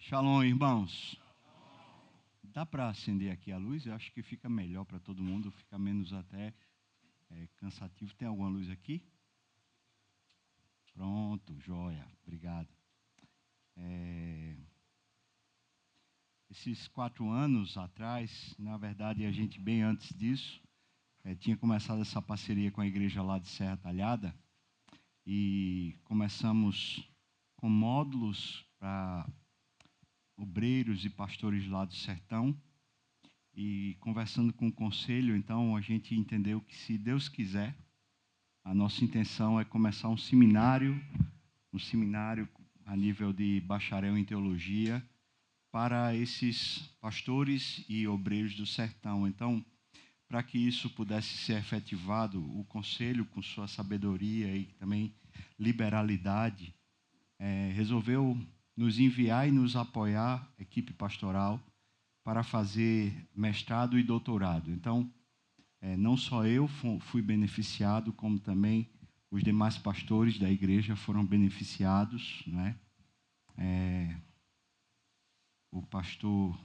Shalom, irmãos. Dá para acender aqui a luz? Eu acho que fica melhor para todo mundo, fica menos até cansativo. Tem alguma luz aqui? Pronto, joia, obrigado. Esses 4 anos atrás, na verdade, a gente bem antes disso, tinha começado essa parceria com a igreja lá de Serra Talhada e começamos com módulos para obreiros e pastores lá do sertão. E conversando com o conselho, então, a gente entendeu que, se Deus quiser, a nossa intenção é começar um seminário a nível de bacharel em teologia, para esses pastores e obreiros do sertão. Então, para que isso pudesse ser efetivado, o conselho, com sua sabedoria e também liberalidade, resolveu nos enviar e nos apoiar, equipe pastoral, para fazer mestrado e doutorado. Então, não só eu fui beneficiado, como também os demais pastores da igreja foram beneficiados, né? O pastor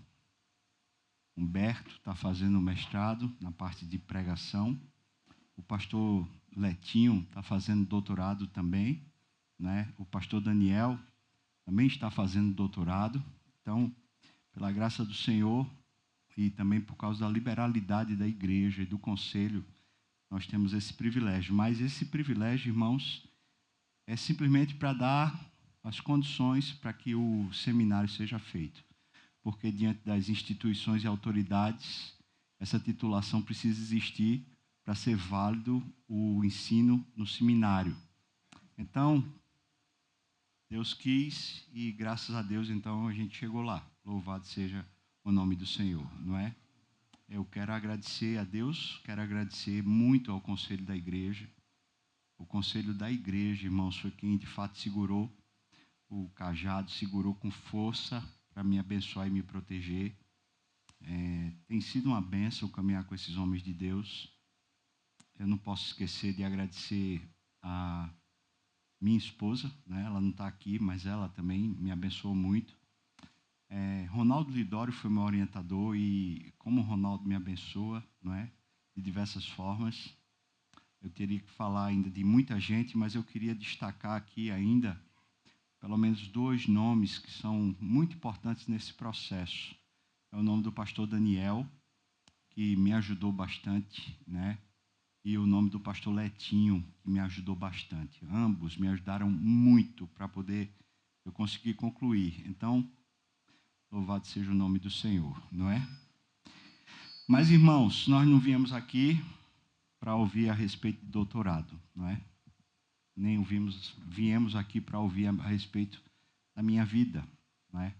Humberto está fazendo mestrado na parte de pregação. O pastor Letinho está fazendo doutorado também, né? O pastor Daniel também está fazendo doutorado. Então, pela graça do Senhor e também por causa da liberalidade da igreja e do conselho, nós temos esse privilégio. Mas esse privilégio, irmãos, é simplesmente para dar as condições para que o seminário seja feito. Porque diante das instituições e autoridades, essa titulação precisa existir para ser válido o ensino no seminário. Então, Deus quis e, graças a Deus, então, a gente chegou lá. Louvado seja o nome do Senhor, não é? Eu quero agradecer a Deus, quero agradecer muito ao conselho da igreja. O conselho da igreja, irmãos, foi quem de fato segurou o cajado, segurou com força para me abençoar e me proteger. Tem sido uma bênção caminhar com esses homens de Deus. Eu não posso esquecer de agradecer a minha esposa, né? Ela não está aqui, mas ela também me abençoou muito. Ronaldo Lidório foi meu orientador e, como o Ronaldo me abençoa, não é? De diversas formas. Eu teria que falar ainda de muita gente, mas eu queria destacar aqui ainda pelo menos 2 nomes que são muito importantes nesse processo. É o nome do pastor Daniel, que me ajudou bastante, né? E o nome do pastor Letinho, que me ajudou bastante. Ambos me ajudaram muito para poder eu conseguir concluir. Então, louvado seja o nome do Senhor, não é? Mas, irmãos, nós não viemos aqui para ouvir a respeito de doutorado, não é? Nem viemos aqui para ouvir a respeito da minha vida, não é?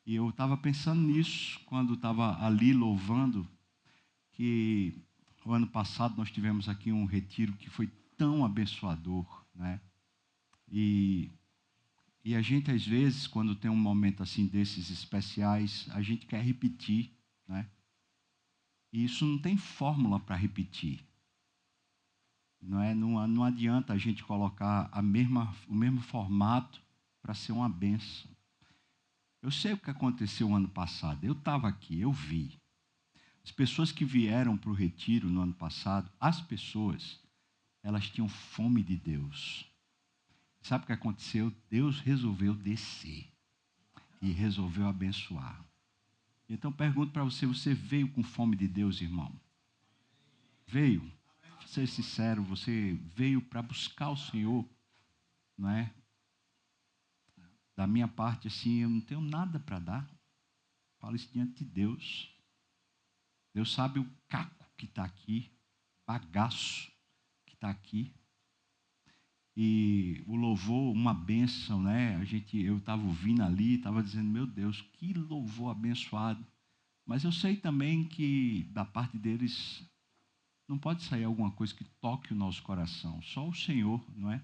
E eu estava pensando nisso quando estava ali louvando, que o ano passado nós tivemos aqui um retiro que foi tão abençoador, né? E a gente, às vezes, quando tem um momento assim desses especiais, a gente quer repetir, né? E isso não tem fórmula para repetir. Não adianta a gente colocar o mesmo formato para ser uma bênção. Eu sei o que aconteceu o ano passado. Eu estava aqui, eu vi. As pessoas que vieram para o retiro no ano passado, elas tinham fome de Deus. Sabe o que aconteceu? Deus resolveu descer e resolveu abençoar. Então, pergunto para você, você veio com fome de Deus, irmão? Veio? Ser sincero, você veio para buscar o Senhor, não é? Da minha parte, assim, eu não tenho nada para dar. Falo isso diante de Deus. Deus sabe o caco que está aqui, bagaço que está aqui. E o louvor, uma bênção, né? Eu estava ouvindo ali, estava dizendo, meu Deus, que louvor abençoado. Mas eu sei também que da parte deles não pode sair alguma coisa que toque o nosso coração. Só o Senhor, não é?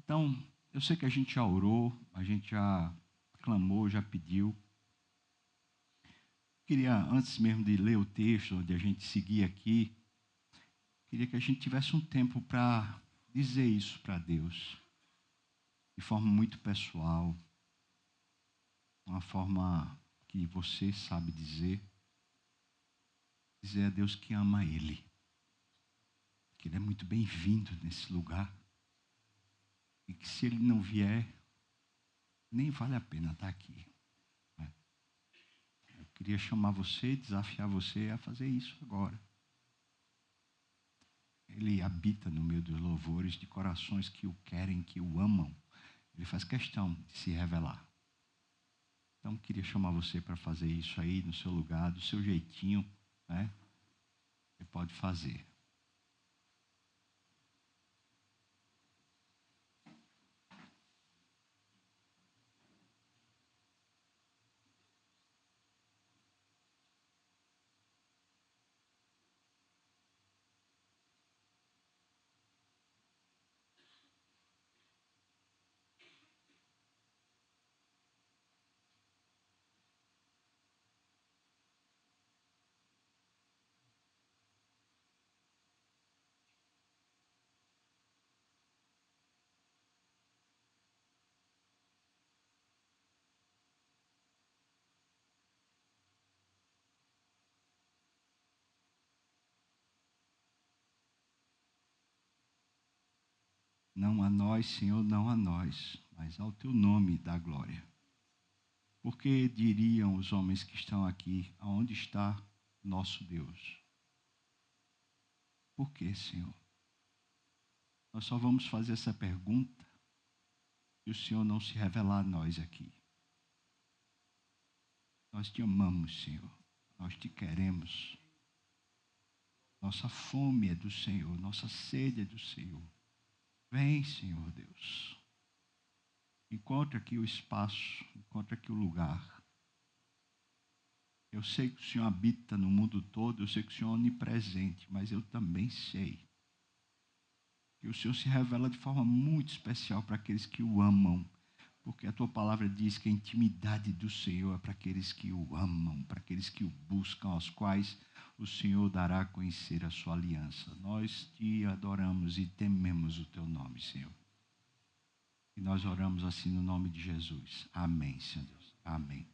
Então, eu sei que a gente já orou, a gente já clamou, já pediu. Queria, antes mesmo de ler o texto, de a gente seguir aqui, queria que a gente tivesse um tempo para dizer isso para Deus, de forma muito pessoal. uma forma que você sabe dizer a Deus que ama Ele, que Ele é muito bem-vindo nesse lugar, e que se Ele não vier, nem vale a pena estar aqui. Né? Eu queria chamar você, desafiar você a fazer isso agora. Ele habita no meio dos louvores de corações que o querem, que o amam. Ele faz questão de se revelar. Então, queria chamar você para fazer isso aí no seu lugar, do seu jeitinho, né? Você pode fazer. Não a nós, Senhor, não a nós, mas ao teu nome dá glória. Porque diriam os homens que estão aqui, aonde está nosso Deus? Por que, Senhor? Nós só vamos fazer essa pergunta se o Senhor não se revelar a nós aqui. Nós te amamos, Senhor. Nós te queremos. Nossa fome é do Senhor, nossa sede é do Senhor. Vem, Senhor Deus. Encontra aqui o espaço, encontra aqui o lugar. Eu sei que o Senhor habita no mundo todo, eu sei que o Senhor é onipresente, mas eu também sei que o Senhor se revela de forma muito especial para aqueles que o amam, porque a tua palavra diz que a intimidade do Senhor é para aqueles que o amam, para aqueles que o buscam, aos quais o Senhor dará a conhecer a sua aliança. Nós te adoramos e tememos o teu nome, Senhor. E nós oramos assim no nome de Jesus. Amém, Senhor Deus. Amém.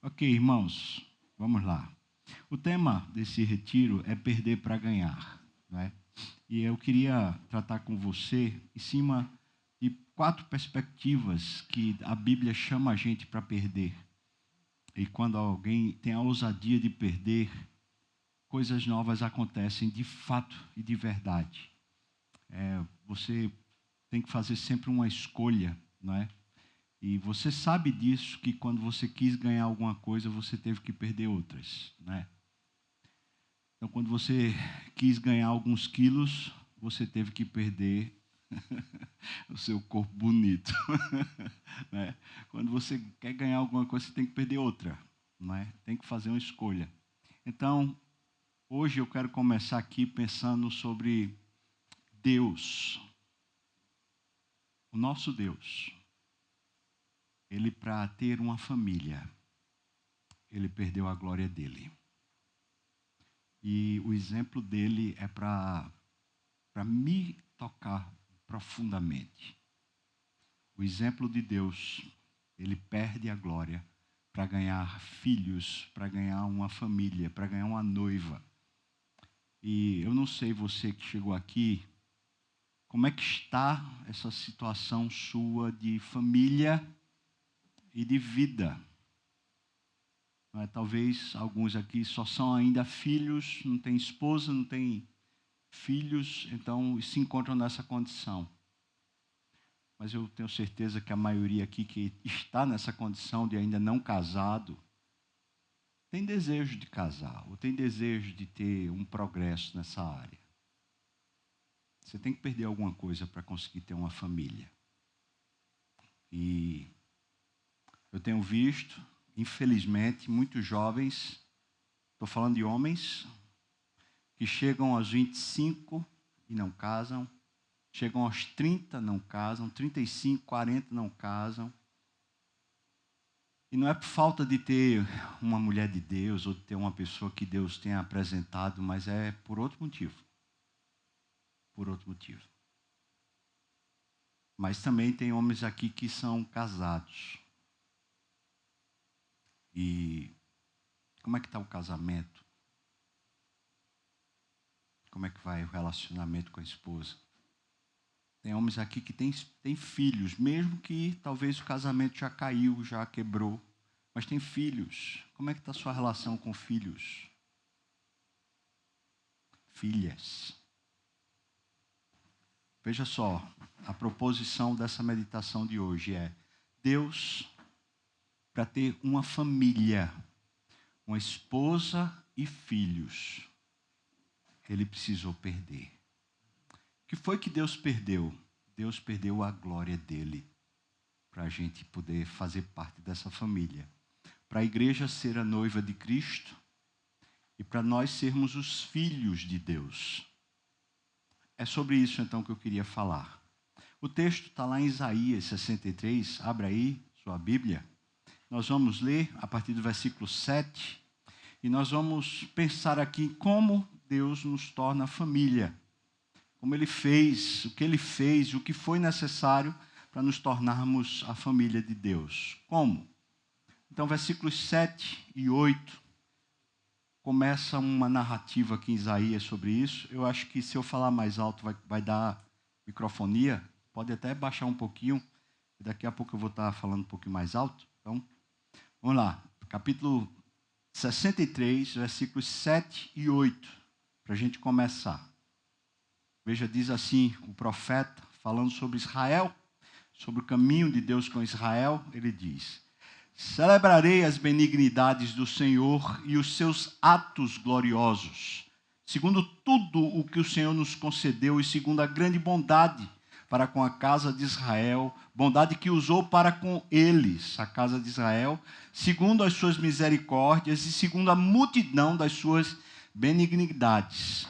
Ok, irmãos, vamos lá. O tema desse retiro é perder para ganhar, né? E eu queria tratar com você em cima de 4 perspectivas que a Bíblia chama a gente para perder. E quando alguém tem a ousadia de perder, coisas novas acontecem de fato e de verdade. Você tem que fazer sempre uma escolha, não é? E você sabe disso, que quando você quis ganhar alguma coisa, você teve que perder outras, né? Então, quando você quis ganhar alguns quilos, você teve que perder o seu corpo bonito. Né? Quando você quer ganhar alguma coisa, você tem que perder outra. Não é? Tem que fazer uma escolha. Então, hoje eu quero começar aqui pensando sobre Deus. O nosso Deus. Ele, para ter uma família, ele perdeu a glória dele. E o exemplo dele é para me tocar profundamente. O exemplo de Deus, ele perde a glória para ganhar filhos, para ganhar uma família, para ganhar uma noiva. E eu não sei você que chegou aqui, como é que está essa situação sua de família e de vida. Talvez alguns aqui só são ainda filhos, não tem esposa, não tem filhos, então se encontram nessa condição. Mas eu tenho certeza que a maioria aqui que está nessa condição de ainda não casado, tem desejo de casar, ou tem desejo de ter um progresso nessa área. Você tem que perder alguma coisa para conseguir ter uma família. E eu tenho visto, infelizmente, muitos jovens, estou falando de homens, que chegam aos 25 e não casam, chegam aos 30, não casam, 35, 40 não casam. E não é por falta de ter uma mulher de Deus ou de ter uma pessoa que Deus tenha apresentado, mas é por outro motivo. Por outro motivo. Mas também tem homens aqui que são casados. E como é que está o casamento? Como é que vai o relacionamento com a esposa? Tem homens aqui que têm filhos, mesmo que talvez o casamento já caiu, já quebrou, mas tem filhos. Como é que está a sua relação com filhos? Filhas. Veja só, a proposição dessa meditação de hoje é: Deus, para ter uma família, uma esposa e filhos, Ele precisou perder. O que foi que Deus perdeu? Deus perdeu a glória dele para a gente poder fazer parte dessa família. Para a igreja ser a noiva de Cristo e para nós sermos os filhos de Deus. É sobre isso então que eu queria falar. O texto está lá em Isaías 63, abre aí sua Bíblia. Nós vamos ler a partir do versículo 7 e nós vamos pensar aqui em como Deus nos torna família. Como Ele fez, o que Ele fez, o que foi necessário para nos tornarmos a família de Deus. Como? Então, versículos 7 e 8, começa uma narrativa aqui em Isaías sobre isso. Eu acho que se eu falar mais alto vai dar microfonia. Pode até baixar um pouquinho. Daqui a pouco eu vou estar falando um pouquinho mais alto. Então, vamos lá. Capítulo 63, versículos 7 e 8, para a gente começar. Veja, diz assim o profeta, falando sobre Israel, sobre o caminho de Deus com Israel, ele diz: celebrarei as benignidades do Senhor e os seus atos gloriosos, segundo tudo o que o Senhor nos concedeu e segundo a grande bondade para com a casa de Israel, bondade que usou para com eles, a casa de Israel, segundo as suas misericórdias e segundo a multidão das suas benignidades.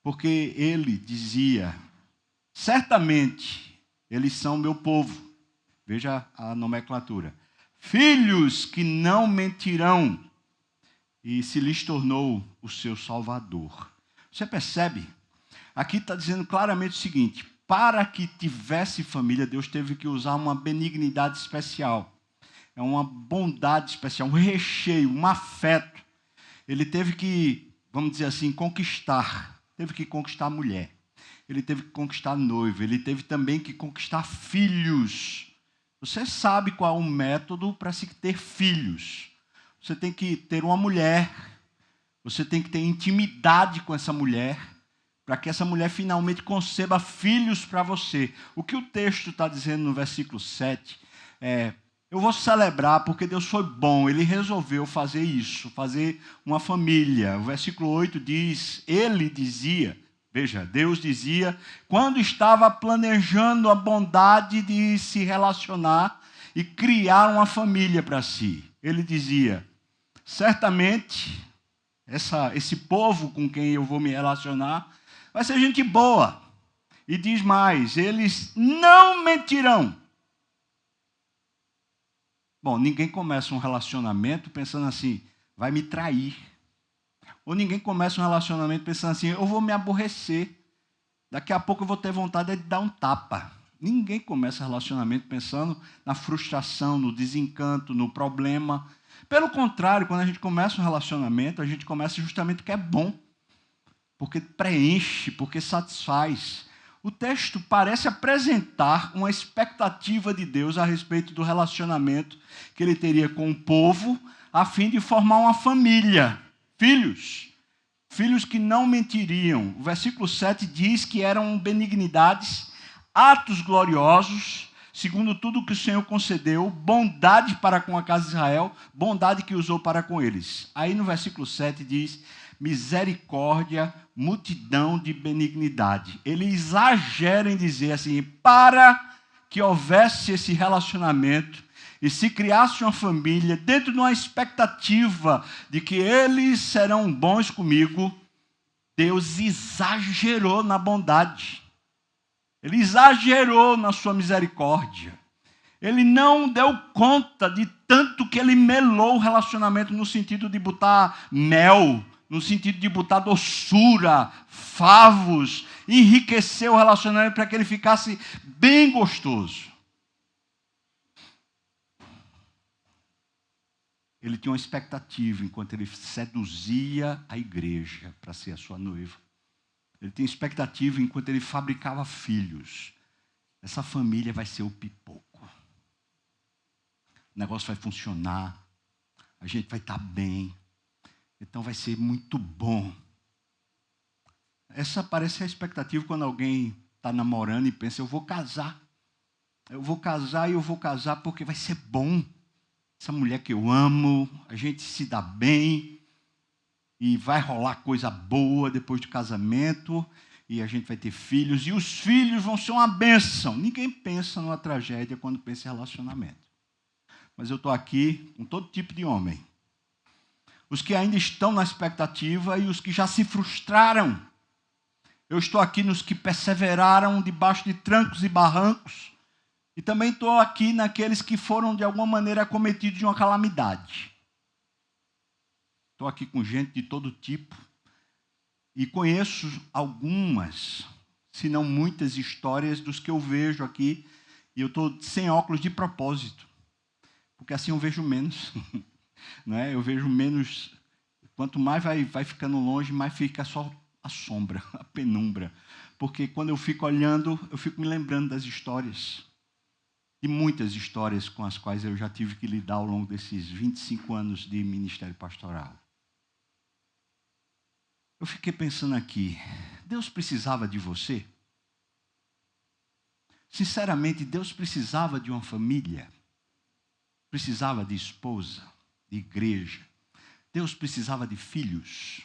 Porque ele dizia: certamente eles são meu povo. Veja a nomenclatura. Filhos que não mentirão. E se lhes tornou o seu Salvador. Você percebe? Aqui está dizendo claramente o seguinte: para que tivesse família, Deus teve que usar uma benignidade especial. É uma bondade especial, um recheio, um afeto. Ele teve que, vamos dizer assim, conquistar. Teve que conquistar a mulher, ele teve que conquistar a noiva, ele teve também que conquistar filhos. Você sabe qual é o método para se ter filhos. Você tem que ter uma mulher, você tem que ter intimidade com essa mulher, para que essa mulher finalmente conceba filhos para você. O que o texto está dizendo no versículo 7 é: eu vou celebrar porque Deus foi bom, Ele resolveu fazer isso, fazer uma família. O versículo 8 diz, Ele dizia, veja, Deus dizia, quando estava planejando a bondade de se relacionar e criar uma família para si. Ele dizia, certamente, esse povo com quem eu vou me relacionar vai ser gente boa. E diz mais, eles não mentirão. Bom, ninguém começa um relacionamento pensando assim, vai me trair. Ou ninguém começa um relacionamento pensando assim, eu vou me aborrecer. Daqui a pouco eu vou ter vontade de dar um tapa. Ninguém começa relacionamento pensando na frustração, no desencanto, no problema. Pelo contrário, quando a gente começa um relacionamento, a gente começa justamente o que é bom. Porque preenche, porque satisfaz. O texto parece apresentar uma expectativa de Deus a respeito do relacionamento que ele teria com o povo, a fim de formar uma família, filhos que não mentiriam. O versículo 7 diz que eram benignidades, atos gloriosos, segundo tudo que o Senhor concedeu, bondade para com a casa de Israel, bondade que usou para com eles. Aí no versículo 7 diz: misericórdia, multidão de benignidade. Ele exagera em dizer assim, para que houvesse esse relacionamento e se criasse uma família dentro de uma expectativa de que eles serão bons comigo, Deus exagerou na bondade. Ele exagerou na sua misericórdia. Ele não deu conta de tanto que ele melou o relacionamento no sentido de botar mel, no sentido de botar doçura, favos, enriquecer o relacionamento para que ele ficasse bem gostoso. ele tinha uma expectativa enquanto ele seduzia a igreja para ser a sua noiva. Ele tinha expectativa enquanto ele fabricava filhos. Essa família vai ser o pipoco. O negócio vai funcionar. A gente vai estar bem. Então vai ser muito bom. Essa parece a expectativa quando alguém está namorando e pensa, eu vou casar. Eu vou casar e eu vou casar porque vai ser bom. Essa mulher que eu amo, a gente se dá bem. E vai rolar coisa boa depois do casamento. E a gente vai ter filhos. E os filhos vão ser uma bênção. Ninguém pensa numa tragédia quando pensa em relacionamento. Mas eu estou aqui com todo tipo de homem. Os que ainda estão na expectativa e os que já se frustraram. Eu estou aqui nos que perseveraram debaixo de trancos e barrancos. E também estou aqui naqueles que foram de alguma maneira acometidos de uma calamidade. Estou aqui com gente de todo tipo. E conheço algumas, se não muitas histórias dos que eu vejo aqui. E eu estou sem óculos de propósito. Porque assim eu vejo menos. Não é? Eu vejo menos. Quanto mais vai ficando longe, mais fica só a sombra, a penumbra. Porque quando eu fico olhando, eu fico me lembrando das histórias. De muitas histórias com as quais eu já tive que lidar ao longo desses 25 anos de ministério pastoral. Eu fiquei pensando aqui, Deus precisava de você? Sinceramente, Deus precisava de uma família? Precisava de esposa, de igreja? Deus precisava de filhos?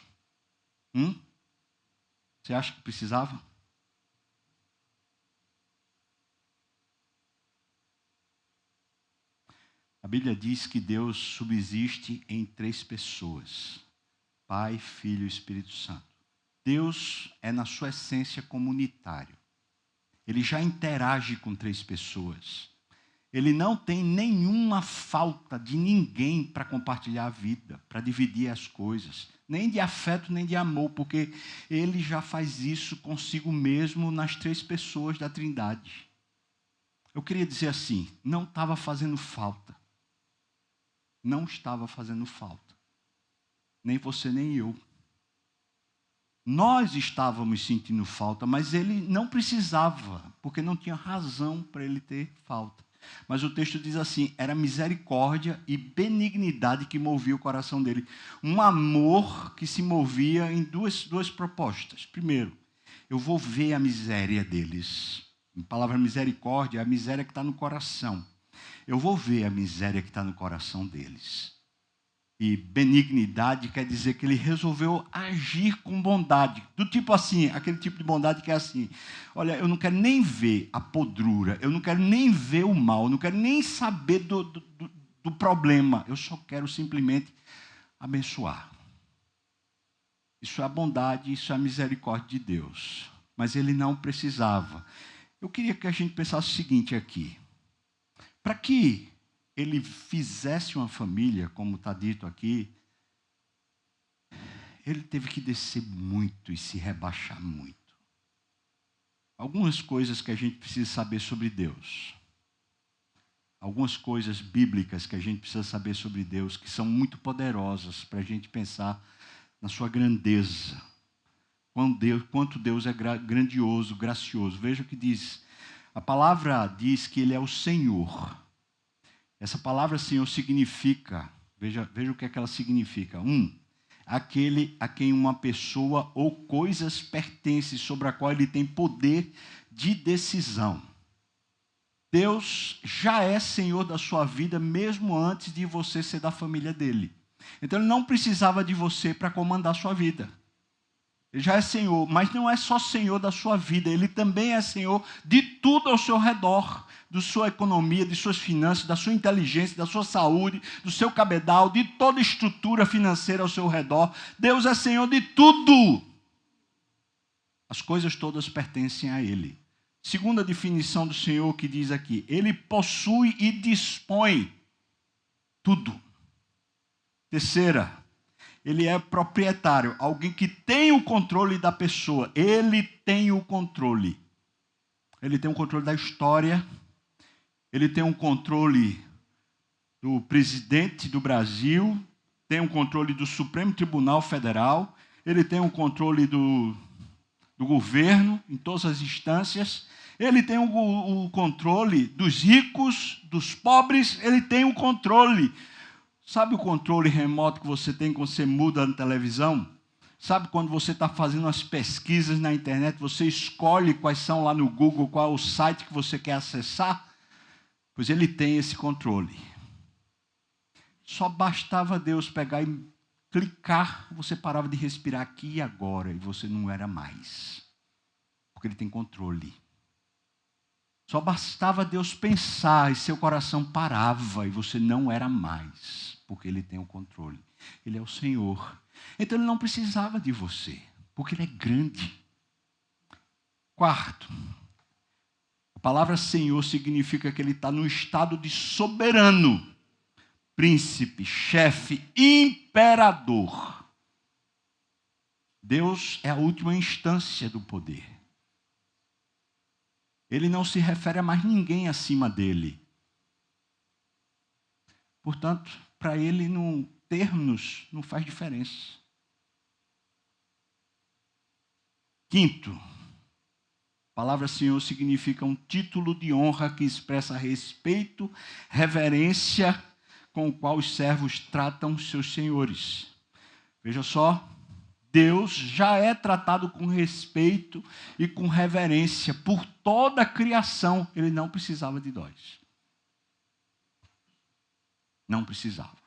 Você acha que precisava? A Bíblia diz que Deus subsiste em 3 pessoas. Pai, Filho e Espírito Santo. Deus é, na sua essência, comunitário. Ele já interage com 3 pessoas. Ele não tem nenhuma falta de ninguém para compartilhar a vida, para dividir as coisas. Nem de afeto, nem de amor, porque ele já faz isso consigo mesmo nas 3 pessoas da Trindade. Eu queria dizer assim, não estava fazendo falta. Não estava fazendo falta. Nem você, nem eu. Nós estávamos sentindo falta, mas ele não precisava, porque não tinha razão para ele ter falta. Mas o texto diz assim, era misericórdia e benignidade que movia o coração dele. Um amor que se movia em duas propostas. Primeiro, eu vou ver a miséria deles. Em palavra misericórdia, é a miséria que está no coração. Eu vou ver a miséria que está no coração deles. E benignidade quer dizer que ele resolveu agir com bondade. Do tipo assim, aquele tipo de bondade que é assim. Olha, eu não quero nem ver a podrura, eu não quero nem ver o mal, eu não quero nem saber do problema. Eu só quero simplesmente abençoar. Isso é a bondade, isso é a misericórdia de Deus. Mas ele não precisava. Eu queria que a gente pensasse o seguinte aqui. Para que ele fizesse uma família, como está dito aqui, ele teve que descer muito e se rebaixar muito. Algumas coisas que a gente precisa saber sobre Deus. Algumas coisas bíblicas que a gente precisa saber sobre Deus, que são muito poderosas para a gente pensar na sua grandeza. Quanto Deus é grandioso, gracioso. Veja o que diz. A palavra diz que ele é o Senhor. Essa palavra Senhor significa, veja o que é que ela significa. Aquele a quem uma pessoa ou coisas pertencem, sobre a qual ele tem poder de decisão. Deus já é Senhor da sua vida, mesmo antes de você ser da família dele. Então ele não precisava de você para comandar a sua vida. Ele já é Senhor, mas não é só Senhor da sua vida, ele também é Senhor de tudo ao seu redor. Da sua economia, de suas finanças, da sua inteligência, da sua saúde, do seu cabedal, de toda estrutura financeira ao seu redor. Deus é Senhor de tudo. As coisas todas pertencem a Ele. Segunda definição do Senhor que diz aqui, Ele possui e dispõe tudo. Terceira, Ele é proprietário, alguém que tem o controle da pessoa. Ele tem o controle. Ele tem o controle da história. Ele tem um controle do presidente do Brasil, tem o controle do Supremo Tribunal Federal, ele tem o controle do governo em todas as instâncias, ele tem o controle dos ricos, dos pobres, ele tem o controle. Sabe o controle remoto que você tem quando você muda na televisão? Sabe quando você está fazendo as pesquisas na internet, você escolhe quais são lá no Google, qual é o site que você quer acessar? Pois ele tem esse controle. Só bastava Deus pegar e clicar, você parava de respirar aqui e agora, e você não era mais. Porque ele tem controle. Só bastava Deus pensar e seu coração parava e você não era mais, porque ele tem o controle. Ele é o Senhor. Então ele não precisava de você, porque ele é grande. Quarto, a palavra Senhor significa que ele está no estado de soberano, príncipe, chefe, imperador. Deus é a última instância do poder. Ele não se refere a mais ninguém acima dele. Portanto, para ele, termos não faz diferença. Quinto, a palavra Senhor significa um título de honra que expressa respeito, reverência com o qual os servos tratam seus senhores. Veja só, Deus já é tratado com respeito e com reverência por toda a criação. Ele não precisava de nós. Não precisava.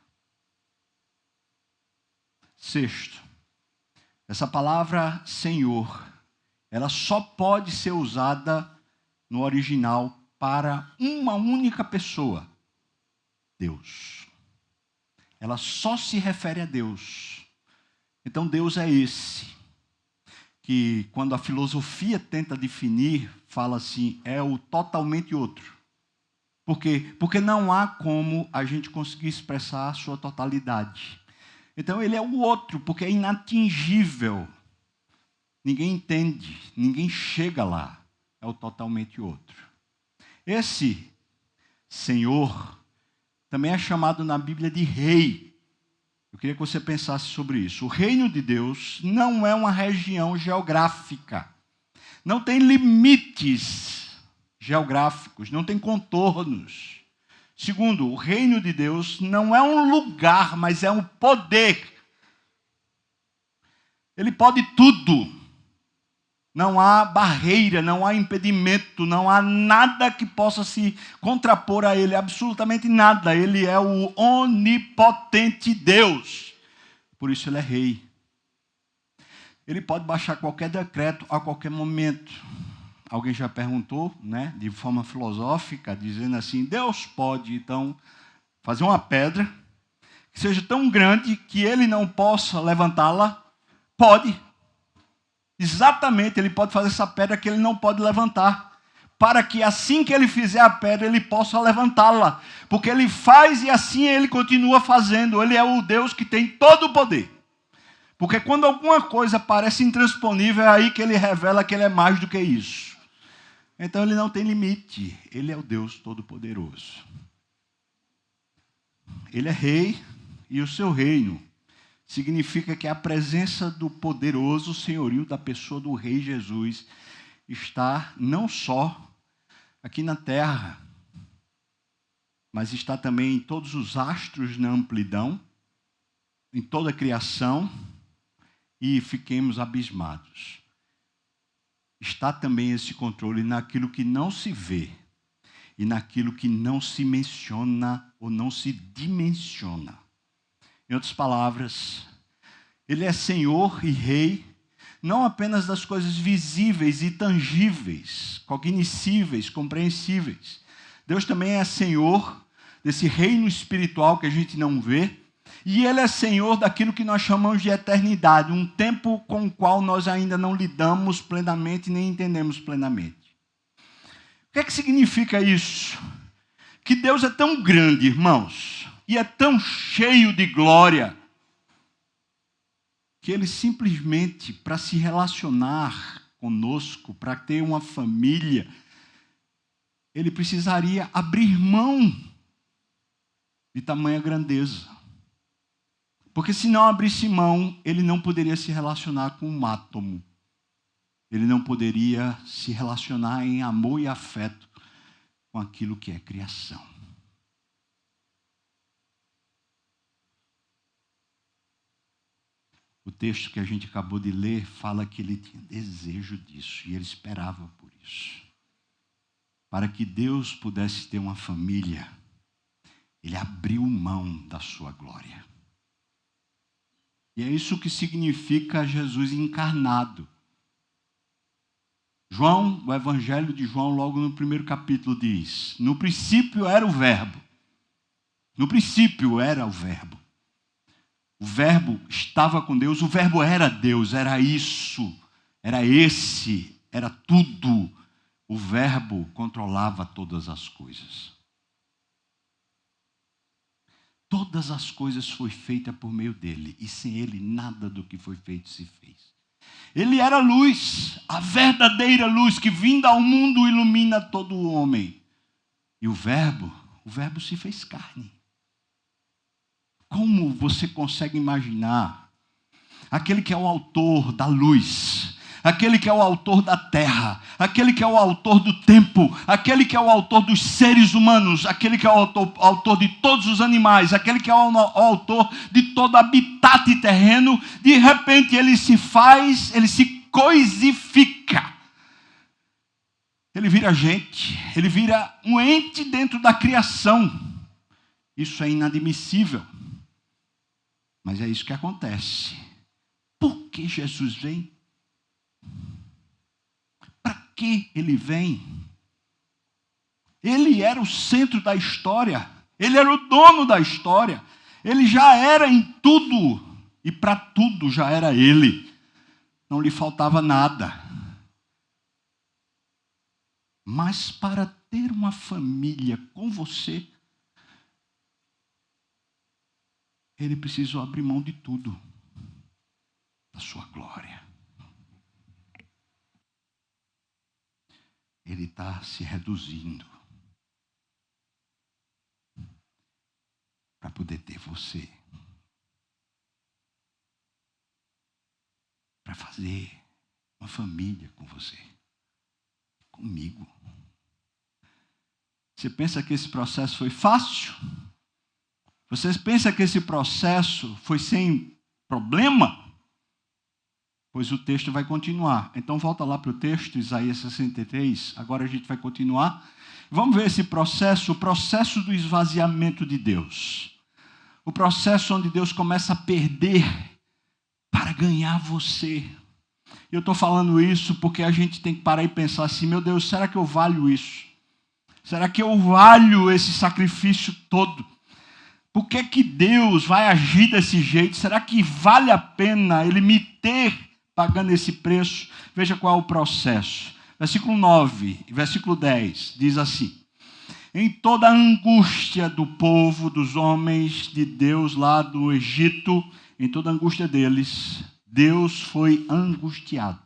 Sexto, essa palavra Senhor, ela só pode ser usada no original para uma única pessoa, Deus. Ela só se refere a Deus. Então Deus é esse, que quando a filosofia tenta definir, fala assim, é o totalmente outro. Por quê? Porque não há como a gente conseguir expressar a sua totalidade. Então ele é o outro, porque é inatingível. Ninguém entende, ninguém chega lá. É o totalmente outro. Esse Senhor também é chamado na Bíblia de Rei. Eu queria que você pensasse sobre isso. O reino de Deus não é uma região geográfica. Não tem limites geográficos, não tem contornos. Segundo, o reino de Deus não é um lugar, mas é um poder. Ele pode tudo. Não há barreira, não há impedimento, não há nada que possa se contrapor a ele, absolutamente nada. Ele é o onipotente Deus. Por isso ele é rei. Ele pode baixar qualquer decreto a qualquer momento. Alguém já perguntou, né, de forma filosófica, dizendo assim, Deus pode, então, fazer uma pedra que seja tão grande que ele não possa levantá-la? Pode. Exatamente, ele pode fazer essa pedra que ele não pode levantar, para que assim que ele fizer a pedra, ele possa levantá-la, porque ele faz e assim ele continua fazendo. Ele é o Deus que tem todo o poder, porque quando alguma coisa parece intransponível, é aí que ele revela que ele é mais do que isso. Então ele não tem limite, ele é o Deus Todo-Poderoso. Ele é rei e o seu reino significa que a presença do poderoso senhorio da pessoa do Rei Jesus está não só aqui na terra, mas está também em todos os astros na amplidão, em toda a criação, e fiquemos abismados. Está também esse controle naquilo que não se vê e naquilo que não se menciona ou não se dimensiona. Em outras palavras, ele é Senhor e Rei, não apenas das coisas visíveis e tangíveis, cognoscíveis, compreensíveis. Deus também é Senhor desse reino espiritual que a gente não vê, e ele é Senhor daquilo que nós chamamos de eternidade, um tempo com o qual nós ainda não lidamos plenamente, nem entendemos plenamente. O que é que significa isso? Que Deus é tão grande, irmãos, e é tão cheio de glória, que ele simplesmente, para se relacionar conosco, para ter uma família, ele precisaria abrir mão de tamanha grandeza. Porque se não abrisse mão, ele não poderia se relacionar com um átomo. Ele não poderia se relacionar em amor e afeto com aquilo que é criação. O texto que a gente acabou de ler fala que ele tinha desejo disso e ele esperava por isso. Para que Deus pudesse ter uma família, ele abriu mão da sua glória. E é isso que significa Jesus encarnado. João, o Evangelho de João, logo no primeiro capítulo diz: no princípio era o Verbo. No princípio era o Verbo. O Verbo estava com Deus, o Verbo era Deus, era isso, era esse, era tudo. O Verbo controlava todas as coisas. Todas as coisas foram feitas por meio dele, e sem ele nada do que foi feito se fez. Ele era luz, a verdadeira luz que vinda ao mundo ilumina todo o homem. E o Verbo se fez carne. Como você consegue imaginar aquele que é o autor da luz, aquele que é o autor da terra, aquele que é o autor do tempo, aquele que é o autor dos seres humanos, aquele que é o autor de todos os animais, aquele que é o autor de todo habitat terreno, de repente ele se coisifica. Ele vira gente, ele vira um ente dentro da criação. Isso é inadmissível. Mas é isso que acontece. Por que Jesus vem? Para que ele vem? Ele era o centro da história. Ele era o dono da história. Ele já era em tudo. E para tudo já era ele. Não lhe faltava nada. Mas para ter uma família com você, ele precisou abrir mão de tudo. Da sua glória. Ele está se reduzindo para poder ter você. Para fazer uma família com você. Comigo. Você pensa que esse processo foi fácil? Vocês pensam que esse processo foi sem problema? Pois o texto vai continuar. Então volta lá para o texto, Isaías 63. Agora a gente vai continuar. Vamos ver esse processo, o processo do esvaziamento de Deus. O processo onde Deus começa a perder para ganhar você. Eu estou falando isso porque a gente tem que parar e pensar assim: meu Deus, será que eu valho isso? Será que eu valho esse sacrifício todo? Por que que Deus vai agir desse jeito? Será que vale a pena ele me ter pagando esse preço? Veja qual é o processo. Versículo 9 e versículo 10 diz assim: em toda a angústia do povo, dos homens de Deus lá do Egito, em toda a angústia deles, Deus foi angustiado.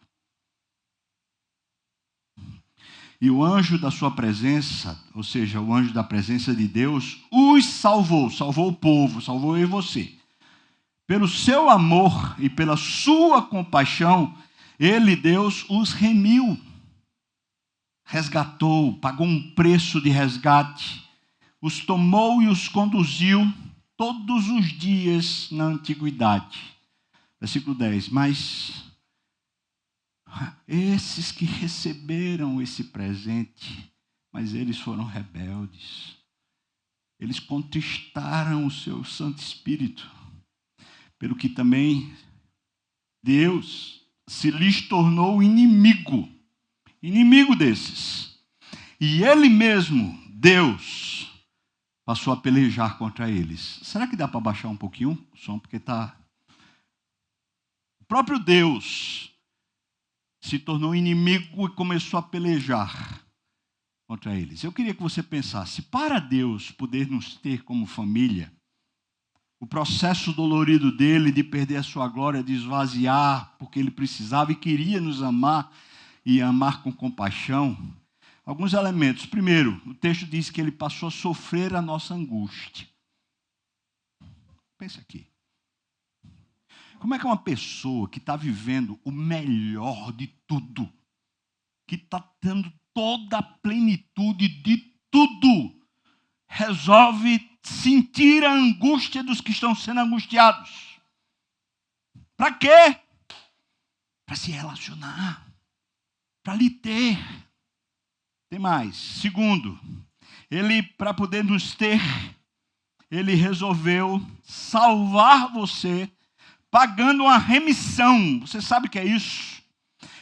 E o anjo da sua presença, ou seja, o anjo da presença de Deus, os salvou, salvou o povo, salvou eu e você. Pelo seu amor e pela sua compaixão, ele, Deus, os remiu, resgatou, pagou um preço de resgate, os tomou e os conduziu todos os dias na antiguidade. Versículo 10, mas esses que receberam esse presente, mas eles foram rebeldes. Eles contristaram o seu Santo Espírito. Pelo que também Deus se lhes tornou inimigo desses. E ele mesmo, Deus, passou a pelejar contra eles. Será que dá para baixar um pouquinho o som? Porque está... O próprio Deus se tornou inimigo e começou a pelejar contra eles. Eu queria que você pensasse, para Deus poder nos ter como família, o processo dolorido dele de perder a sua glória, de esvaziar, porque ele precisava e queria nos amar, e amar com compaixão, alguns elementos. Primeiro, o texto diz que ele passou a sofrer a nossa angústia. Pense aqui. Como é que uma pessoa que está vivendo o melhor de tudo, que está tendo toda a plenitude de tudo, resolve sentir a angústia dos que estão sendo angustiados? Para quê? Para se relacionar, para lhe ter. Tem mais. Segundo, ele, para poder nos ter, ele resolveu salvar você pagando uma remissão. Você sabe o que é isso?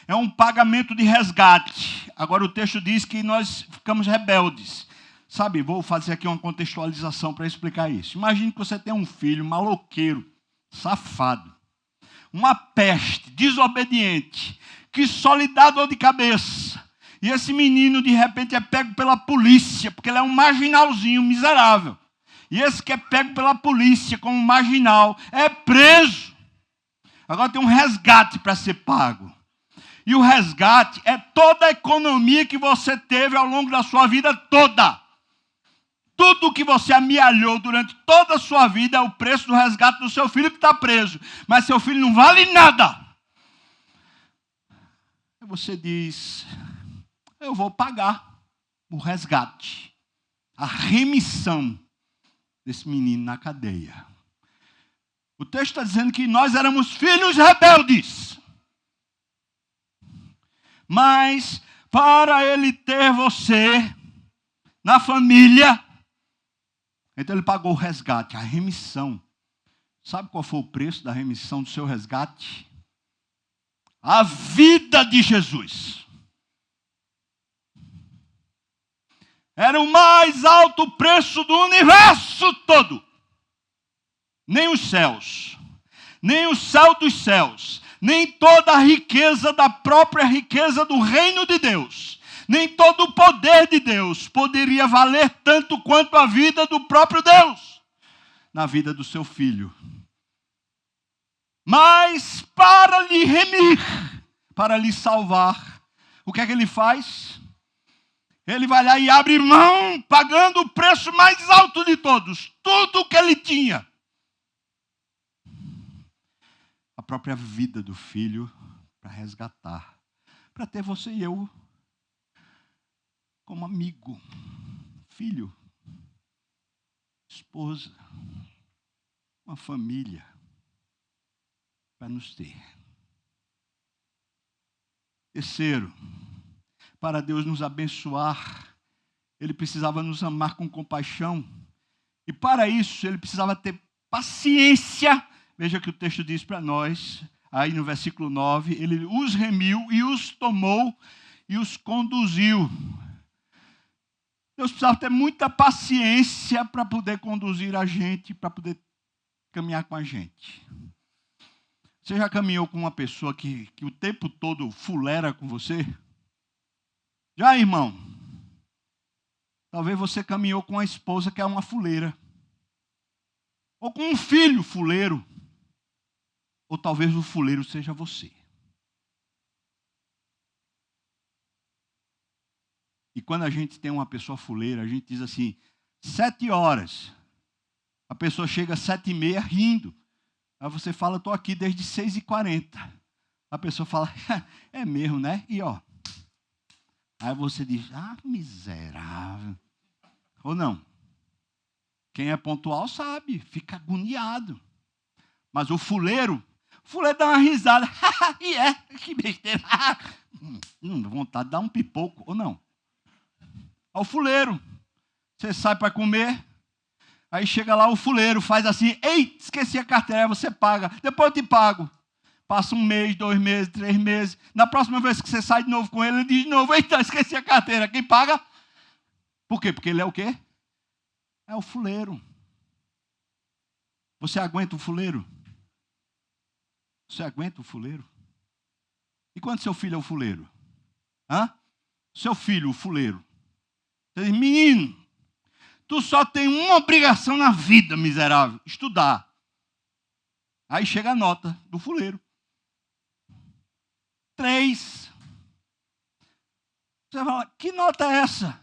É um pagamento de resgate. Agora o texto diz que nós ficamos rebeldes. Sabe, vou fazer aqui uma contextualização para explicar isso. Imagine que você tem um filho maloqueiro, safado, uma peste, desobediente, que só lhe dá dor de cabeça. E esse menino, de repente, é pego pela polícia, porque ele é um marginalzinho miserável. E esse que é pego pela polícia como marginal é preso. Agora tem um resgate para ser pago. E o resgate é toda a economia que você teve ao longo da sua vida toda. Tudo que você amealhou durante toda a sua vida é o preço do resgate do seu filho que está preso. Mas seu filho não vale nada. Aí você diz, eu vou pagar o resgate, a remissão desse menino na cadeia. O texto está dizendo que nós éramos filhos rebeldes. Mas para ele ter você na família, então ele pagou o resgate, a remissão. Sabe qual foi o preço da remissão do seu resgate? A vida de Jesus. Era o mais alto preço do universo todo. Nem os céus, nem o céu dos céus, nem toda a riqueza da própria riqueza do reino de Deus, nem todo o poder de Deus poderia valer tanto quanto a vida do próprio Deus na vida do seu filho. Mas para lhe remir, para lhe salvar, o que é que ele faz? Ele vai lá e abre mão, pagando o preço mais alto de todos, tudo o que ele tinha. A própria vida do filho para resgatar, para ter você e eu como amigo, filho, esposa, uma família, para nos ter. Terceiro, para Deus nos abençoar, Ele precisava nos amar com compaixão, e para isso Ele precisava ter paciência. Veja que o texto diz para nós, aí no versículo 9, Ele os remiu e os tomou e os conduziu. Deus precisava ter muita paciência para poder conduzir a gente, para poder caminhar com a gente. Você já caminhou com uma pessoa que o tempo todo fulera com você? Já, irmão? Talvez você caminhou com uma esposa que é uma fuleira. Ou com um filho fuleiro. Ou talvez o fuleiro seja você. E quando a gente tem uma pessoa fuleira, a gente diz assim, 7 horas. A pessoa chega às 7h30 rindo. Aí você fala, estou aqui desde 6h40. A pessoa fala, é mesmo, né? E ó. Aí você diz, miserável. Ou não? Quem é pontual sabe, fica agoniado. Mas o fuleiro dá uma risada. Que besteira. Vontade de dar um pipoco, ou não? Ao fuleiro. Você sai para comer, aí chega lá o fuleiro, faz assim, ei, esqueci a carteira, você paga, depois eu te pago. Passa 1 mês, 2 meses, 3 meses. Na próxima vez que você sai de novo com ele, ele diz de novo, eita, esqueci a carteira. Quem paga? Por quê? Porque ele é o quê? É o fuleiro. Você aguenta o fuleiro? Você aguenta o fuleiro? E quando seu filho é o fuleiro? Seu filho, o fuleiro. Você diz, menino, tu só tem uma obrigação na vida, miserável, estudar. Aí chega a nota do fuleiro. 3. Você fala, que nota é essa?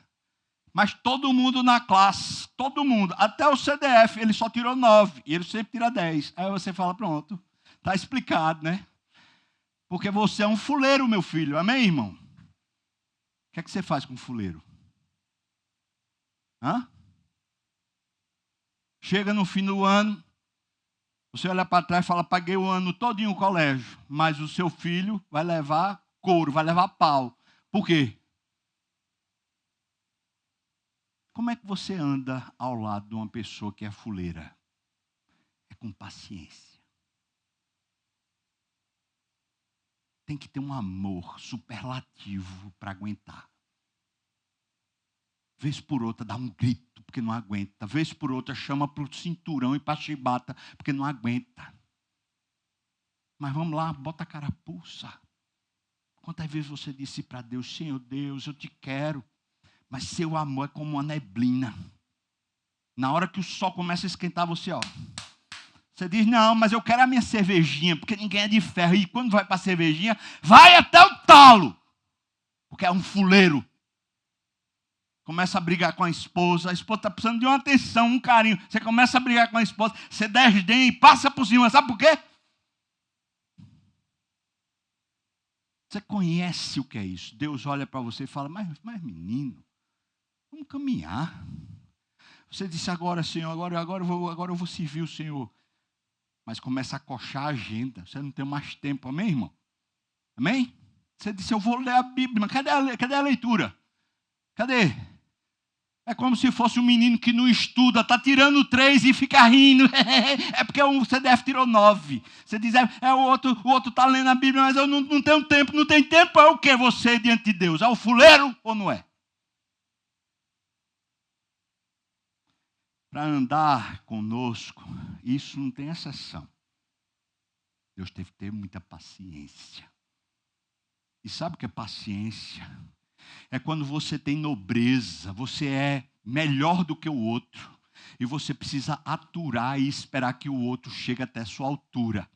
Mas todo mundo na classe, todo mundo, até o CDF, ele só tirou 9, e ele sempre tira 10. Aí você fala, pronto, está explicado, né? Porque você é um fuleiro, meu filho, amém, irmão? O que é que você faz com fuleiro? Hã? Chega no fim do ano, você olha para trás e fala, paguei o ano todinho no colégio, mas o seu filho vai levar couro, vai levar pau. Por quê? Como é que você anda ao lado de uma pessoa que é fuleira? É com paciência. Tem que ter um amor superlativo para aguentar. Vez por outra dá um grito, porque não aguenta. Vez por outra chama para o cinturão e para a chibata, porque não aguenta. Mas vamos lá, bota a carapuça. Quantas vezes você disse para Deus, Senhor Deus, eu te quero. Mas seu amor é como uma neblina. Na hora que o sol começa a esquentar, você, você diz, não, mas eu quero a minha cervejinha, porque ninguém é de ferro. E quando vai para a cervejinha, vai até o talo. Porque é um fuleiro. Começa a brigar com a esposa está precisando de uma atenção, um carinho. Você começa a brigar com a esposa, você desdenha e passa por cima. Sabe por quê? Você conhece o que é isso. Deus olha para você e fala, mas menino, vamos caminhar. Você disse agora, Senhor, agora eu vou servir o Senhor. Mas começa a coxar a agenda. Você não tem mais tempo, amém, irmão? Amém? Você disse, eu vou ler a Bíblia. Mas cadê a leitura? Cadê? É como se fosse um menino que não estuda, está tirando 3 e fica rindo. É porque o CDF tirou 9. Você diz, o outro está lendo a Bíblia, mas eu não tenho tempo. Não tem tempo, é o que você diante de Deus? É o fuleiro ou não é? Para andar conosco, isso não tem exceção. Deus teve que ter muita paciência. E sabe o que é paciência? É quando você tem nobreza, você é melhor do que o outro. E você precisa aturar e esperar que o outro chegue até a sua altura.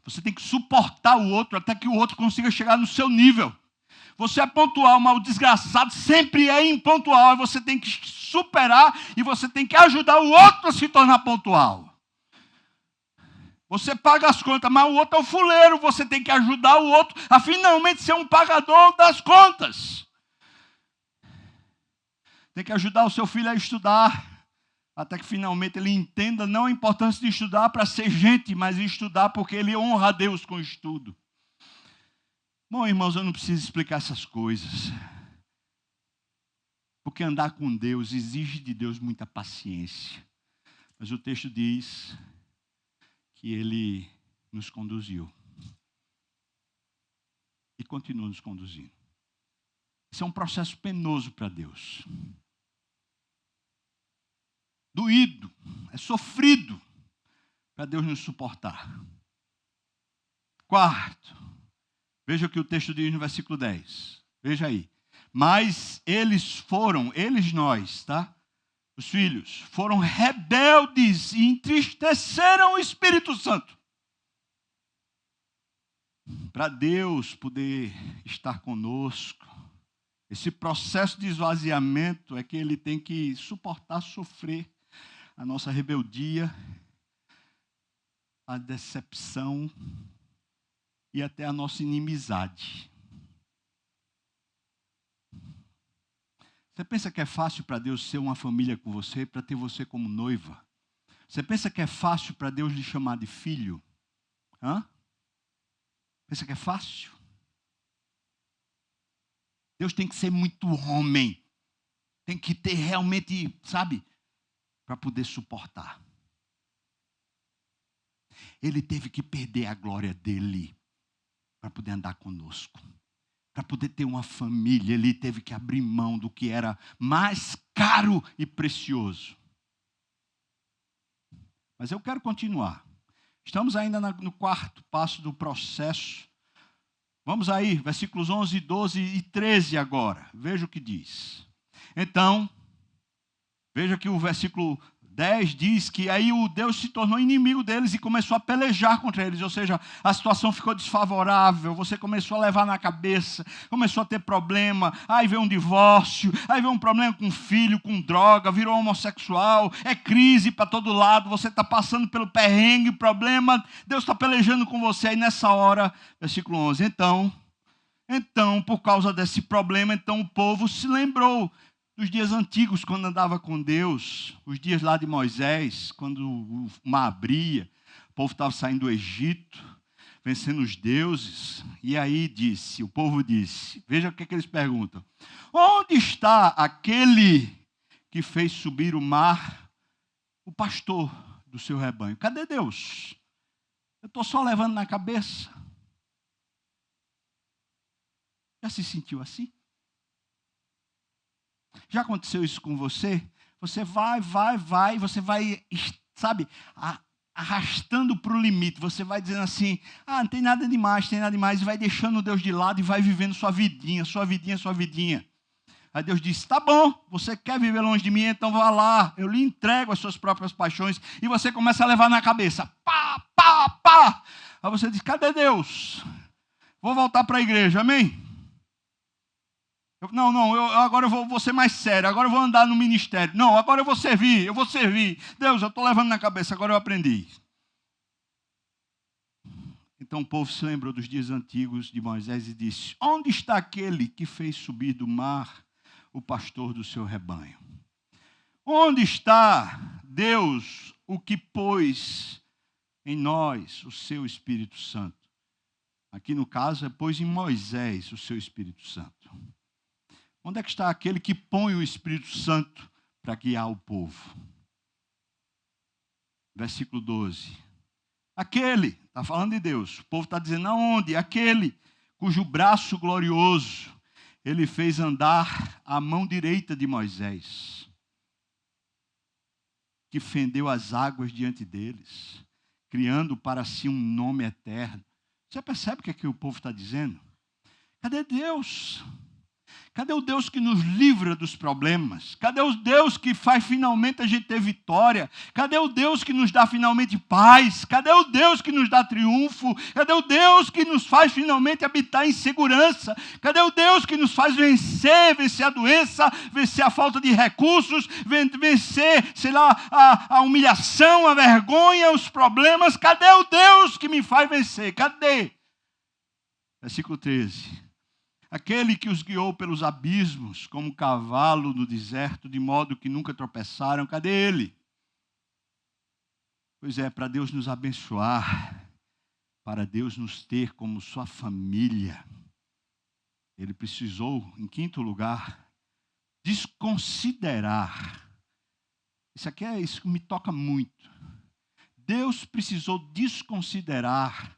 Você tem que suportar o outro até que o outro consiga chegar no seu nível. Você é pontual, mas o desgraçado sempre é impontual. E você tem que superar e você tem que ajudar o outro a se tornar pontual. Você paga as contas, mas o outro é o fuleiro. Você tem que ajudar o outro a finalmente ser um pagador das contas. Tem que ajudar o seu filho a estudar, até que finalmente ele entenda não a importância de estudar para ser gente, mas estudar porque ele honra a Deus com o estudo. Bom, irmãos, eu não preciso explicar essas coisas. Porque andar com Deus exige de Deus muita paciência. Mas o texto diz que Ele nos conduziu. E continua nos conduzindo. Isso é um processo penoso para Deus. Doído, é sofrido para Deus nos suportar. Quarto, veja o que o texto diz no versículo 10. Veja aí. Mas nós, tá? Os filhos, foram rebeldes e entristeceram o Espírito Santo. Para Deus poder estar conosco, esse processo de esvaziamento é que Ele tem que suportar, sofrer a nossa rebeldia, a decepção e até a nossa inimizade. Você pensa que é fácil para Deus ser uma família com você, para ter você como noiva? Você pensa que é fácil para Deus lhe chamar de filho? Hã? Pensa que é fácil? Deus tem que ser muito homem. Tem que ter realmente, sabe, para poder suportar. Ele teve que perder a glória dele para poder andar conosco. Para poder ter uma família, ele teve que abrir mão do que era mais caro e precioso. Mas eu quero continuar. Estamos ainda no quarto passo do processo. Vamos aí, versículos 11, 12 e 13 agora. Veja o que diz. Então, veja que o versículo 10 diz que aí o Deus se tornou inimigo deles e começou a pelejar contra eles, ou seja, a situação ficou desfavorável, você começou a levar na cabeça, começou a ter problema, aí veio um divórcio, aí veio um problema com filho, com droga, virou homossexual, é crise para todo lado, você está passando pelo perrengue, problema, Deus está pelejando com você, aí nessa hora, versículo 11, então, por causa desse problema, então o povo se lembrou dos dias antigos, quando andava com Deus, os dias lá de Moisés, quando o mar abria, o povo estava saindo do Egito, vencendo os deuses, e aí o povo disse, veja o que eles perguntam, onde está aquele que fez subir o mar, o pastor do seu rebanho? Cadê Deus? Eu estou só levando na cabeça. Já se sentiu assim? Já aconteceu isso com você? Você vai, você vai, sabe, arrastando para o limite. Você vai dizendo assim, não tem nada demais, e vai deixando Deus de lado e vai vivendo sua vidinha. Aí Deus disse, tá bom, você quer viver longe de mim, então vá lá, eu lhe entrego as suas próprias paixões. E você começa a levar na cabeça, pá. Aí você diz, cadê Deus? Vou voltar para a igreja, amém? Agora eu vou ser mais sério, agora eu vou andar no ministério. Não, agora eu vou servir. Deus, eu estou levando na cabeça, agora eu aprendi. Então o povo se lembrou dos dias antigos de Moisés e disse, onde está aquele que fez subir do mar o pastor do seu rebanho? Onde está Deus, o que pôs em nós o seu Espírito Santo? Aqui no caso pôs em Moisés o seu Espírito Santo. Onde é que está aquele que põe o Espírito Santo para guiar o povo? Versículo 12. Aquele, está falando de Deus, o povo está dizendo aonde? Aquele cujo braço glorioso ele fez andar a mão direita de Moisés, que fendeu as águas diante deles, criando para si um nome eterno. Você percebe o que é que o povo está dizendo? Cadê Deus? Cadê o Deus que nos livra dos problemas? Cadê o Deus que faz finalmente a gente ter vitória? Cadê o Deus que nos dá finalmente paz? Cadê o Deus que nos dá triunfo? Cadê o Deus que nos faz finalmente habitar em segurança? Cadê o Deus que nos faz vencer a doença, vencer a falta de recursos, vencer, a humilhação, a vergonha, os problemas? Cadê o Deus que me faz vencer? Cadê? Versículo 13. Aquele que os guiou pelos abismos, como cavalo no deserto, de modo que nunca tropeçaram. Cadê ele? Pois é, para Deus nos abençoar, para Deus nos ter como sua família, ele precisou, em quinto lugar, desconsiderar. Isso que me toca muito. Deus precisou desconsiderar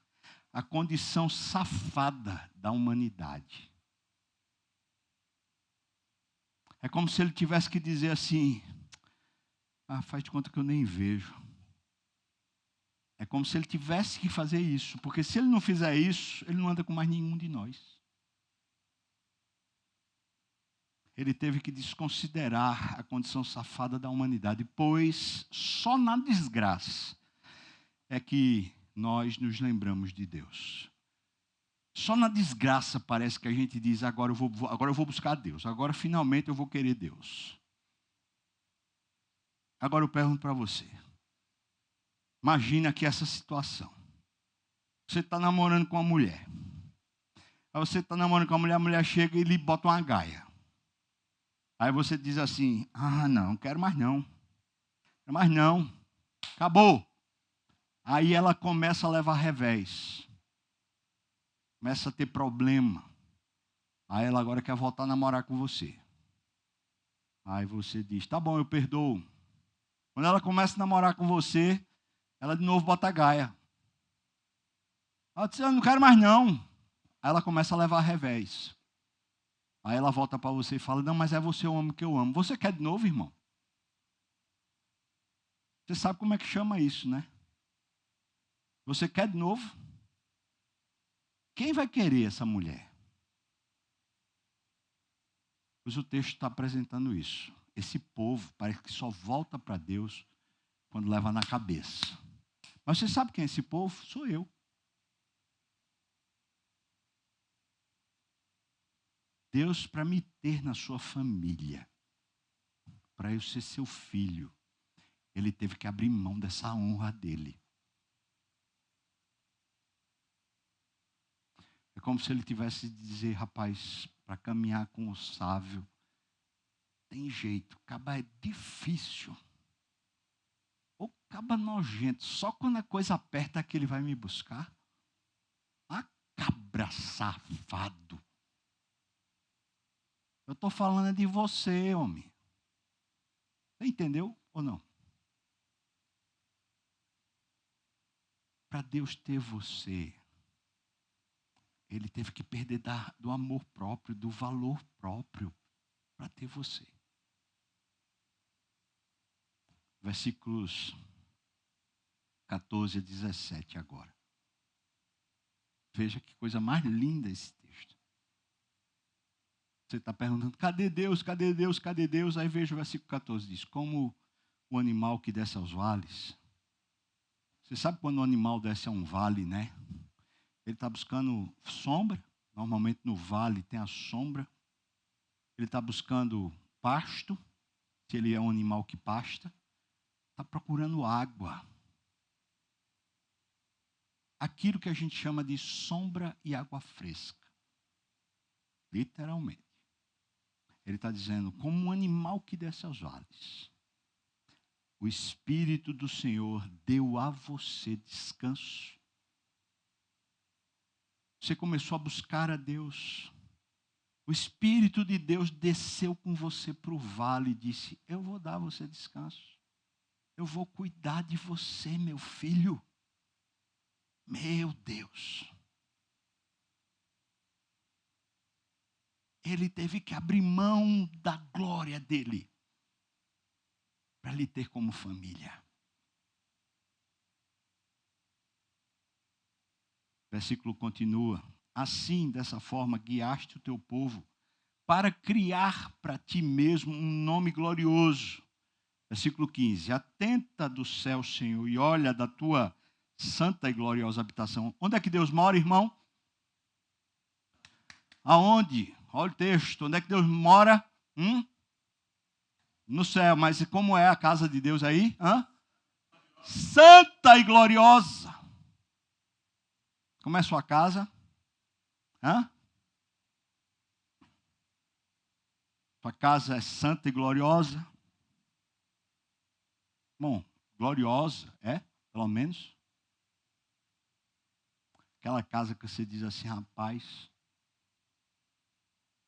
a condição safada da humanidade. É como se ele tivesse que dizer assim, faz de conta que eu nem vejo. É como se ele tivesse que fazer isso, porque se ele não fizer isso, ele não anda com mais nenhum de nós. Ele teve que desconsiderar a condição safada da humanidade, pois só na desgraça é que nós nos lembramos de Deus. Só na desgraça parece que a gente diz, agora eu vou buscar Deus, agora finalmente eu vou querer Deus. Agora eu pergunto para você, imagina aqui essa situação. Você está namorando com uma mulher. Aí você está namorando com a mulher chega e lhe bota uma gaia. Aí você diz assim, não quero mais não. Quero mais não. Acabou. Aí ela começa a levar revés. Começa a ter problema. Aí ela agora quer voltar a namorar com você. Aí você diz, tá bom, eu perdoo. Quando ela começa a namorar com você, ela de novo bota a gaia. Ela diz, eu não quero mais não. Aí ela começa a levar revés. Aí ela volta para você e fala, não, mas é você o homem que eu amo. Você quer de novo, irmão? Você sabe como é que chama isso, né? Você quer de novo? Quem vai querer essa mulher? Pois o texto está apresentando isso. Esse povo parece que só volta para Deus quando leva na cabeça. Mas você sabe quem é esse povo? Sou eu. Deus, para me ter na sua família, para eu ser seu filho, ele teve que abrir mão dessa honra dele. É como se ele tivesse de dizer, rapaz, para caminhar com o sábio, tem jeito, caba é difícil. Ou caba nojento, só quando a coisa aperta que ele vai me buscar. Ah, cabra safado. Eu estou falando de você, homem. Você entendeu ou não? Para Deus ter você, ele teve que perder do amor próprio, do valor próprio, para ter você. Versículos 14 a 17 agora. Veja que coisa mais linda esse texto. Você está perguntando, cadê Deus, cadê Deus, cadê Deus? Aí veja o versículo 14, diz, como o animal que desce aos vales. Você sabe quando o animal desce a um vale, né? Ele está buscando sombra. Normalmente no vale tem a sombra. Ele está buscando pasto, se ele é um animal que pasta. Está procurando água. Aquilo que a gente chama de sombra e água fresca. Literalmente. Ele está dizendo, como um animal que desce aos vales, o Espírito do Senhor deu a você descanso. Você começou a buscar a Deus. O Espírito de Deus desceu com você para o vale e disse, eu vou dar a você descanso. Eu vou cuidar de você, meu filho. Meu Deus. Ele teve que abrir mão da glória dele para lhe ter como família. O versículo continua. Assim, dessa forma, guiaste o teu povo para criar para ti mesmo um nome glorioso. Versículo 15. Atenta do céu, Senhor, e olha da tua santa e gloriosa habitação. Onde é que Deus mora, irmão? Aonde? Olha o texto. Onde é que Deus mora? No céu. Mas como é a casa de Deus aí? Santa e gloriosa. Como é a sua casa? Sua casa é santa e gloriosa? Bom, gloriosa, pelo menos. Aquela casa que você diz assim, rapaz,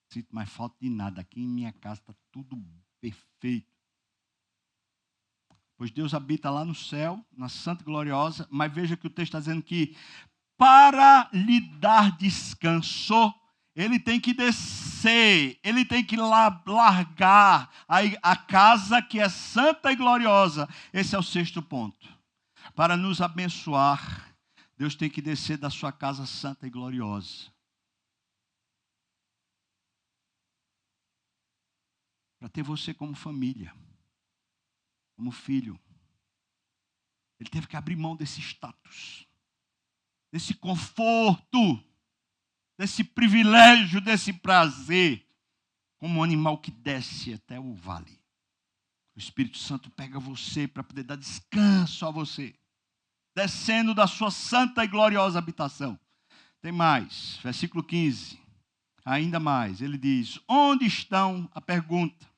não sinto mais falta de nada. Aqui em minha casa está tudo perfeito. Pois Deus habita lá no céu, na santa e gloriosa, mas veja que o texto está dizendo que para lhe dar descanso, ele tem que descer, ele tem que largar a casa que é santa e gloriosa. Esse é o 6º ponto. Para nos abençoar, Deus tem que descer da sua casa santa e gloriosa. Para ter você como família, como filho. Ele teve que abrir mão desse status, desse conforto, desse privilégio, desse prazer, como um animal que desce até o vale. O Espírito Santo pega você para poder dar descanso a você, descendo da sua santa e gloriosa habitação. Tem mais, versículo 15, ainda mais, ele diz, onde estão, a pergunta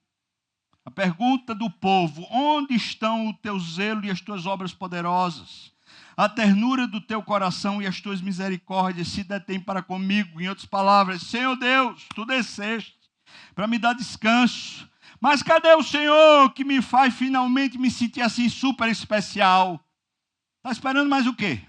do povo, onde estão o teu zelo e as tuas obras poderosas? A ternura do teu coração e as tuas misericórdias se detêm para comigo. Em outras palavras, Senhor Deus, tu desceste para me dar descanso. Mas cadê o Senhor que me faz finalmente me sentir assim super especial? Está esperando mais o quê?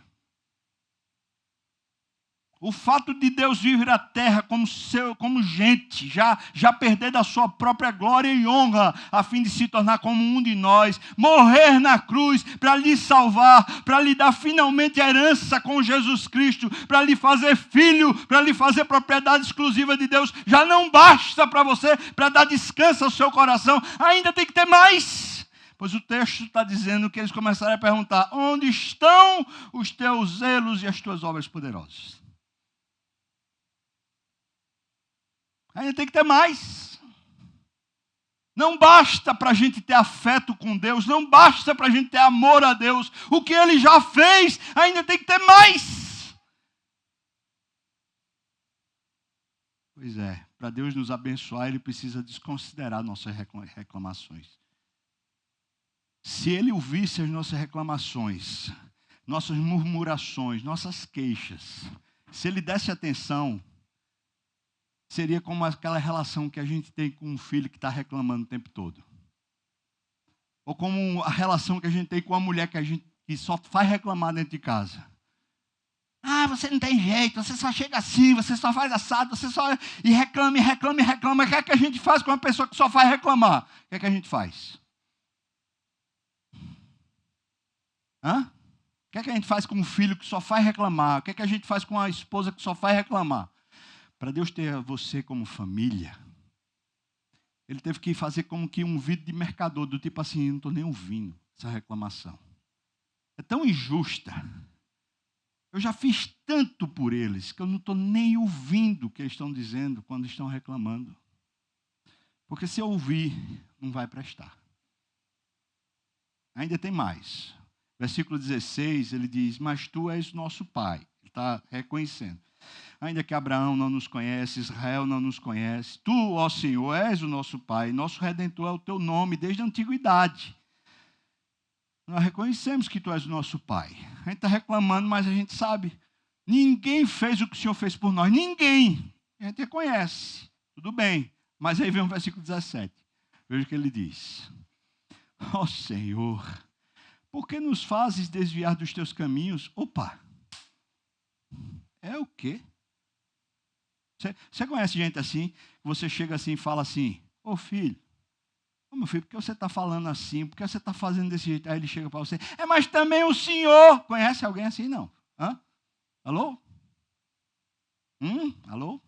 O fato de Deus vir à terra como gente, já perder da sua própria glória e honra, a fim de se tornar como um de nós, morrer na cruz para lhe salvar, para lhe dar finalmente herança com Jesus Cristo, para lhe fazer filho, para lhe fazer propriedade exclusiva de Deus, já não basta para você, para dar descanso ao seu coração, ainda tem que ter mais. Pois o texto está dizendo que eles começaram a perguntar: onde estão os teus zelos e as tuas obras poderosas? Ainda tem que ter mais. Não basta para a gente ter afeto com Deus, não basta para a gente ter amor a Deus. O que Ele já fez, ainda tem que ter mais. Pois é, para Deus nos abençoar, Ele precisa desconsiderar nossas reclamações. Se Ele ouvisse as nossas reclamações, nossas murmurações, nossas queixas, se Ele desse atenção, seria como aquela relação que a gente tem com um filho que está reclamando o tempo todo. Ou como a relação que a gente tem com uma mulher que só faz reclamar dentro de casa. Ah, você não tem jeito, você só chega assim, você só faz assado, você só... E reclama, e reclama, e reclama. O que é que a gente faz com uma pessoa que só faz reclamar? O que é que a gente faz? Hã? O que é que a gente faz com um filho que só faz reclamar? O que é que a gente faz com uma esposa que só faz reclamar? Para Deus ter você como família, Ele teve que fazer como que um vídeo de mercador, do tipo assim: não estou nem ouvindo essa reclamação. É tão injusta. Eu já fiz tanto por eles que eu não estou nem ouvindo o que eles estão dizendo quando estão reclamando. Porque se eu ouvir, não vai prestar. Ainda tem mais. Versículo 16, ele diz: mas tu és nosso Pai. Ele está reconhecendo. Ainda que Abraão não nos conhece, Israel não nos conhece, tu, ó Senhor, és o nosso Pai, nosso Redentor é o teu nome desde a antiguidade. Nós reconhecemos que tu és o nosso Pai. A gente está reclamando, mas a gente sabe. Ninguém fez o que o Senhor fez por nós. Ninguém. A gente reconhece. Tudo bem. Mas aí vem o versículo 17. Veja o que ele diz. Ó Senhor, por que nos fazes desviar dos teus caminhos? Opa! É o quê? Você conhece gente assim? Você chega assim e fala assim: ô filho, meu filho, por que você está falando assim? Por que você está fazendo desse jeito? Aí ele chega para você: mas também o senhor. Conhece alguém assim? Não. Hã? Alô? Alô?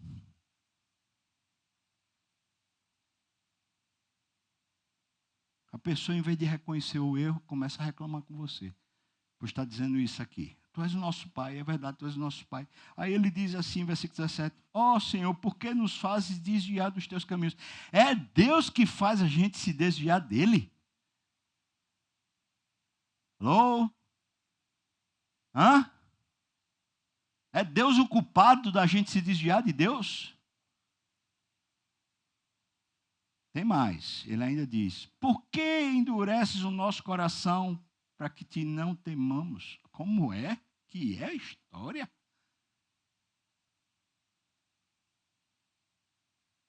A pessoa, em vez de reconhecer o erro, começa a reclamar com você. Por estar dizendo isso aqui. Tu és o nosso Pai, é verdade, tu és o nosso Pai. Aí ele diz assim, versículo 17: ó Senhor, por que nos fazes desviar dos teus caminhos? É Deus que faz a gente se desviar dele? Alô? Hã? É Deus o culpado da gente se desviar de Deus? Tem mais, ele ainda diz: por que endureces o nosso coração para que te não temamos? Como é que é a história?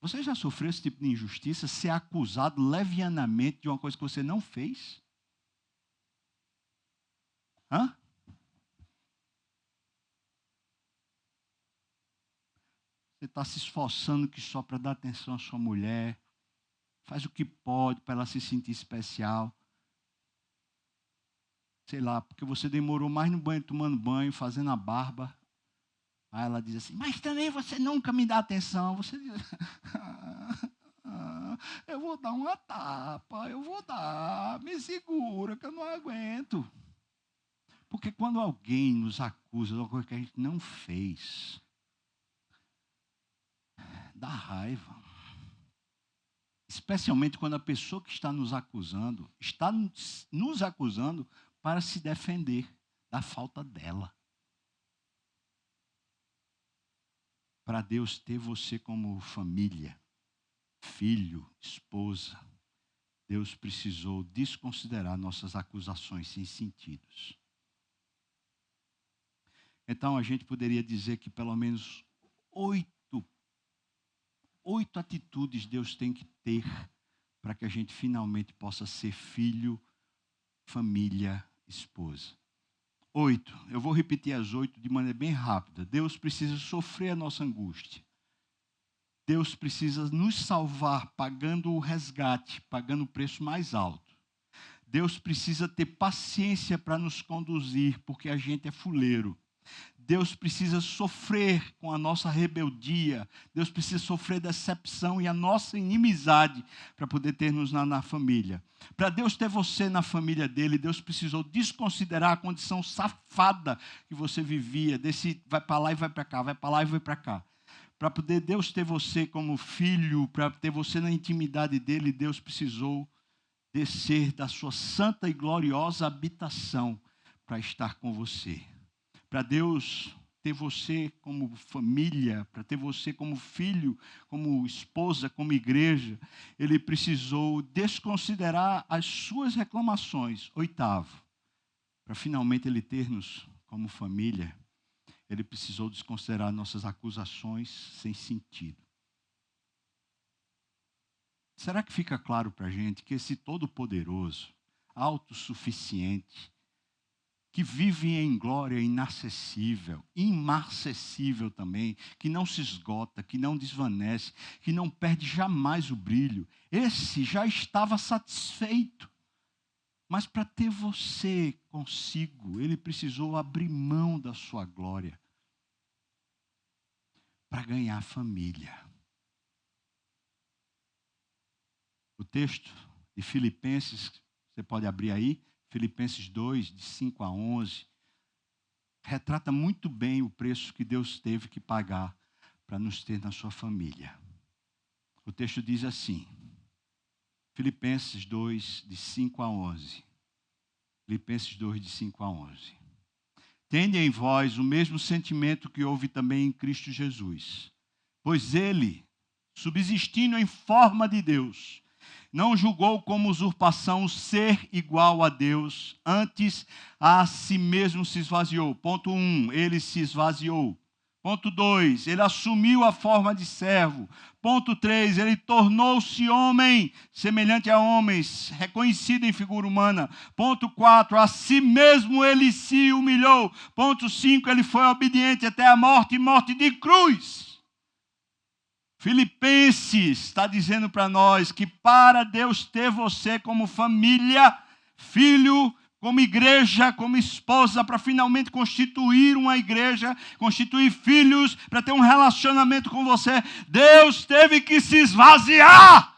Você já sofreu esse tipo de injustiça, ser acusado levianamente de uma coisa que você não fez? Hã? Você está se esforçando que só para dar atenção à sua mulher, faz o que pode para ela se sentir especial. Sei lá, porque você demorou mais no banho, tomando banho, fazendo a barba. Aí ela diz assim: mas também você nunca me dá atenção. Você diz: eu vou dar uma tapa, eu vou dar, me segura que eu não aguento. Porque quando alguém nos acusa de uma coisa que a gente não fez, dá raiva. Especialmente quando a pessoa que está nos acusando para se defender da falta dela. Para Deus ter você como família, filho, esposa, Deus precisou desconsiderar nossas acusações sem sentidos. Então a gente poderia dizer que pelo menos 8 atitudes Deus tem que ter para que a gente finalmente possa ser filho, família, esposa. 8. Eu vou repetir as 8 de maneira bem rápida. Deus precisa sofrer a nossa angústia. Deus precisa nos salvar pagando o resgate, pagando o preço mais alto. Deus precisa ter paciência para nos conduzir, porque a gente é fuleiro. Deus precisa sofrer com a nossa rebeldia. Deus precisa sofrer decepção e a nossa inimizade para poder ter-nos na família. Para Deus ter você na família dele, Deus precisou desconsiderar a condição safada que você vivia. Desse vai para lá e vai para cá, vai para lá e vai para cá. Para poder Deus ter você como filho, para ter você na intimidade dele, Deus precisou descer da sua santa e gloriosa habitação para estar com você. Para Deus ter você como família, para ter você como filho, como esposa, como igreja, Ele precisou desconsiderar as suas reclamações. 8º, para finalmente Ele ter-nos como família, Ele precisou desconsiderar nossas acusações sem sentido. Será que fica claro para a gente que esse Todo-Poderoso, autossuficiente, que vive em glória inacessível, imarcessível também, que não se esgota, que não desvanece, que não perde jamais o brilho, esse já estava satisfeito. Mas para ter você consigo, ele precisou abrir mão da sua glória para ganhar família. O texto de Filipenses, você pode abrir aí, Filipenses 2, de 5 a 11, retrata muito bem o preço que Deus teve que pagar para nos ter na sua família. O texto diz assim, Filipenses 2, de 5 a 11. Filipenses 2, de 5 a 11. Tende em vós o mesmo sentimento que houve também em Cristo Jesus, pois ele, subsistindo em forma de Deus, não julgou como usurpação ser igual a Deus, antes a si mesmo se esvaziou. Ponto 1, ele se esvaziou. Ponto 2, ele assumiu a forma de servo. Ponto 3, ele tornou-se homem, semelhante a homens, reconhecido em figura humana. Ponto 4, a si mesmo ele se humilhou. Ponto 5, ele foi obediente até a morte e morte de cruz. Filipenses está dizendo para nós que para Deus ter você como família, filho, como igreja, como esposa, para finalmente constituir uma igreja, constituir filhos, para ter um relacionamento com você, Deus teve que se esvaziar.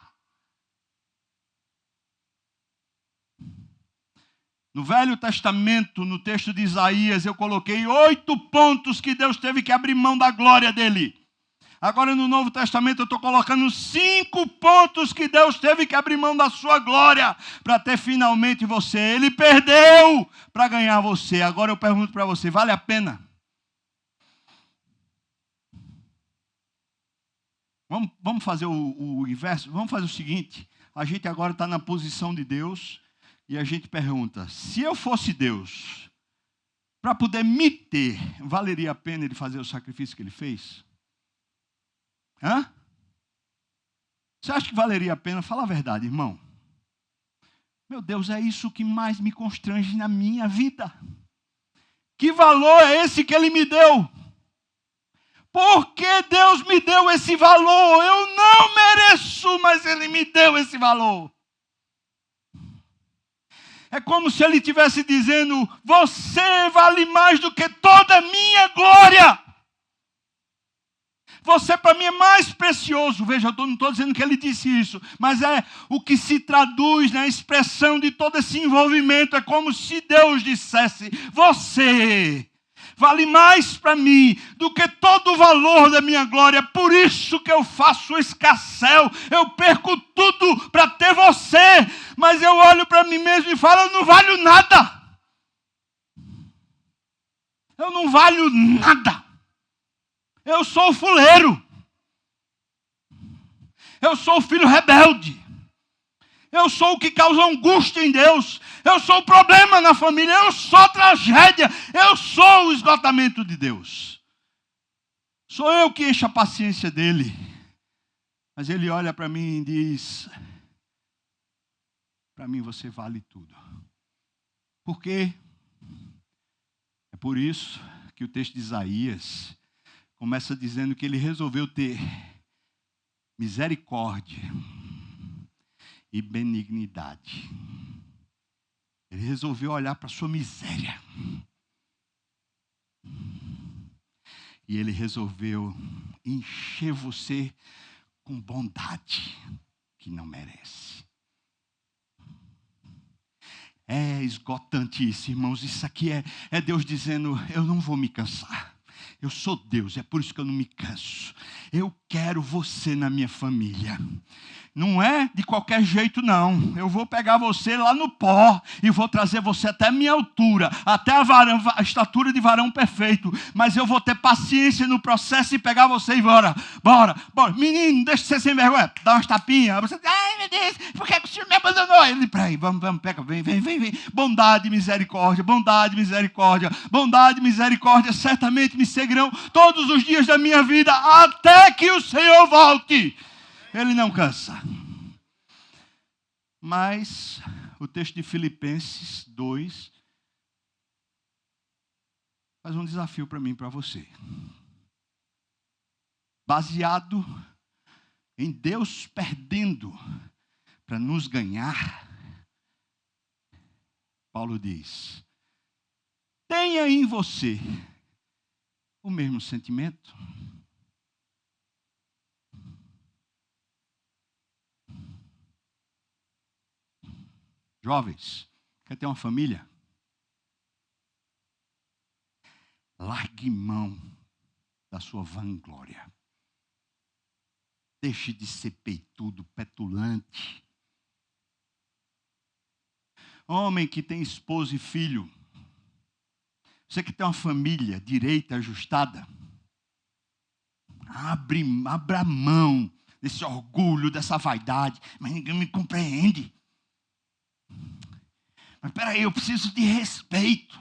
No Velho Testamento, no texto de Isaías, eu coloquei 8 pontos que Deus teve que abrir mão da glória dele. Agora no Novo Testamento eu estou colocando 5 pontos que Deus teve que abrir mão da sua glória para ter finalmente você. Ele perdeu para ganhar você. Agora eu pergunto para você, vale a pena? Vamos fazer o inverso? Vamos fazer o seguinte, a gente agora está na posição de Deus e a gente pergunta, se eu fosse Deus, para poder me ter, valeria a pena ele fazer o sacrifício que ele fez? Hã? Você acha que valeria a pena? Fala a verdade, irmão. Meu Deus, é isso que mais me constrange na minha vida. Que valor é esse que Ele me deu? Por que Deus me deu esse valor? Eu não mereço, mas Ele me deu esse valor. É como se Ele estivesse dizendo, você vale mais do que toda a minha glória. Você para mim é mais precioso. Veja, eu não estou dizendo que ele disse isso, mas é o que se traduz na expressão de todo esse envolvimento. É como se Deus dissesse, você vale mais para mim do que todo o valor da minha glória. Por isso que eu faço escarcéu, eu perco tudo para ter você. Mas eu olho para mim mesmo e falo, eu não valho nada. Eu não valho nada. Eu sou o fuleiro. Eu sou o filho rebelde. Eu sou o que causa angústia em Deus. Eu sou o problema na família. Eu sou a tragédia. Eu sou o esgotamento de Deus. Sou eu que encho a paciência dele. Mas ele olha para mim e diz, para mim você vale tudo. Por quê? É por isso que o texto de Isaías começa dizendo que ele resolveu ter misericórdia e benignidade. Ele resolveu olhar para a sua miséria. E Ele resolveu encher você com bondade que não merece. É esgotante isso, irmãos. Isso aqui é Deus dizendo, eu não vou me cansar. Eu sou Deus, é por isso que eu não me canso. Eu quero você na minha família. Não é de qualquer jeito, não. Eu vou pegar você lá no pó e vou trazer você até a minha altura, até a estatura de varão perfeito. Mas eu vou ter paciência no processo e pegar você e bora. Menino, deixa de ser sem vergonha. Dá umas tapinhas. Você, ai meu Deus, por que o senhor me abandonou? Ele, peraí, vamos, pega, vem. Bondade, misericórdia, bondade, misericórdia, bondade, misericórdia, certamente me seguirão todos os dias da minha vida, até que o Senhor volte. Ele não cansa. Mas o texto de Filipenses 2 faz um desafio para mim e para você. Baseado em Deus perdendo para nos ganhar, Paulo diz: tenha em você o mesmo sentimento. Jovens, quer ter uma família? Largue mão da sua vanglória. Deixe de ser peitudo, petulante. Homem que tem esposa e filho, você que tem uma família direita, ajustada, abra mão desse orgulho, dessa vaidade. Mas ninguém me compreende. Mas peraí, eu preciso de respeito.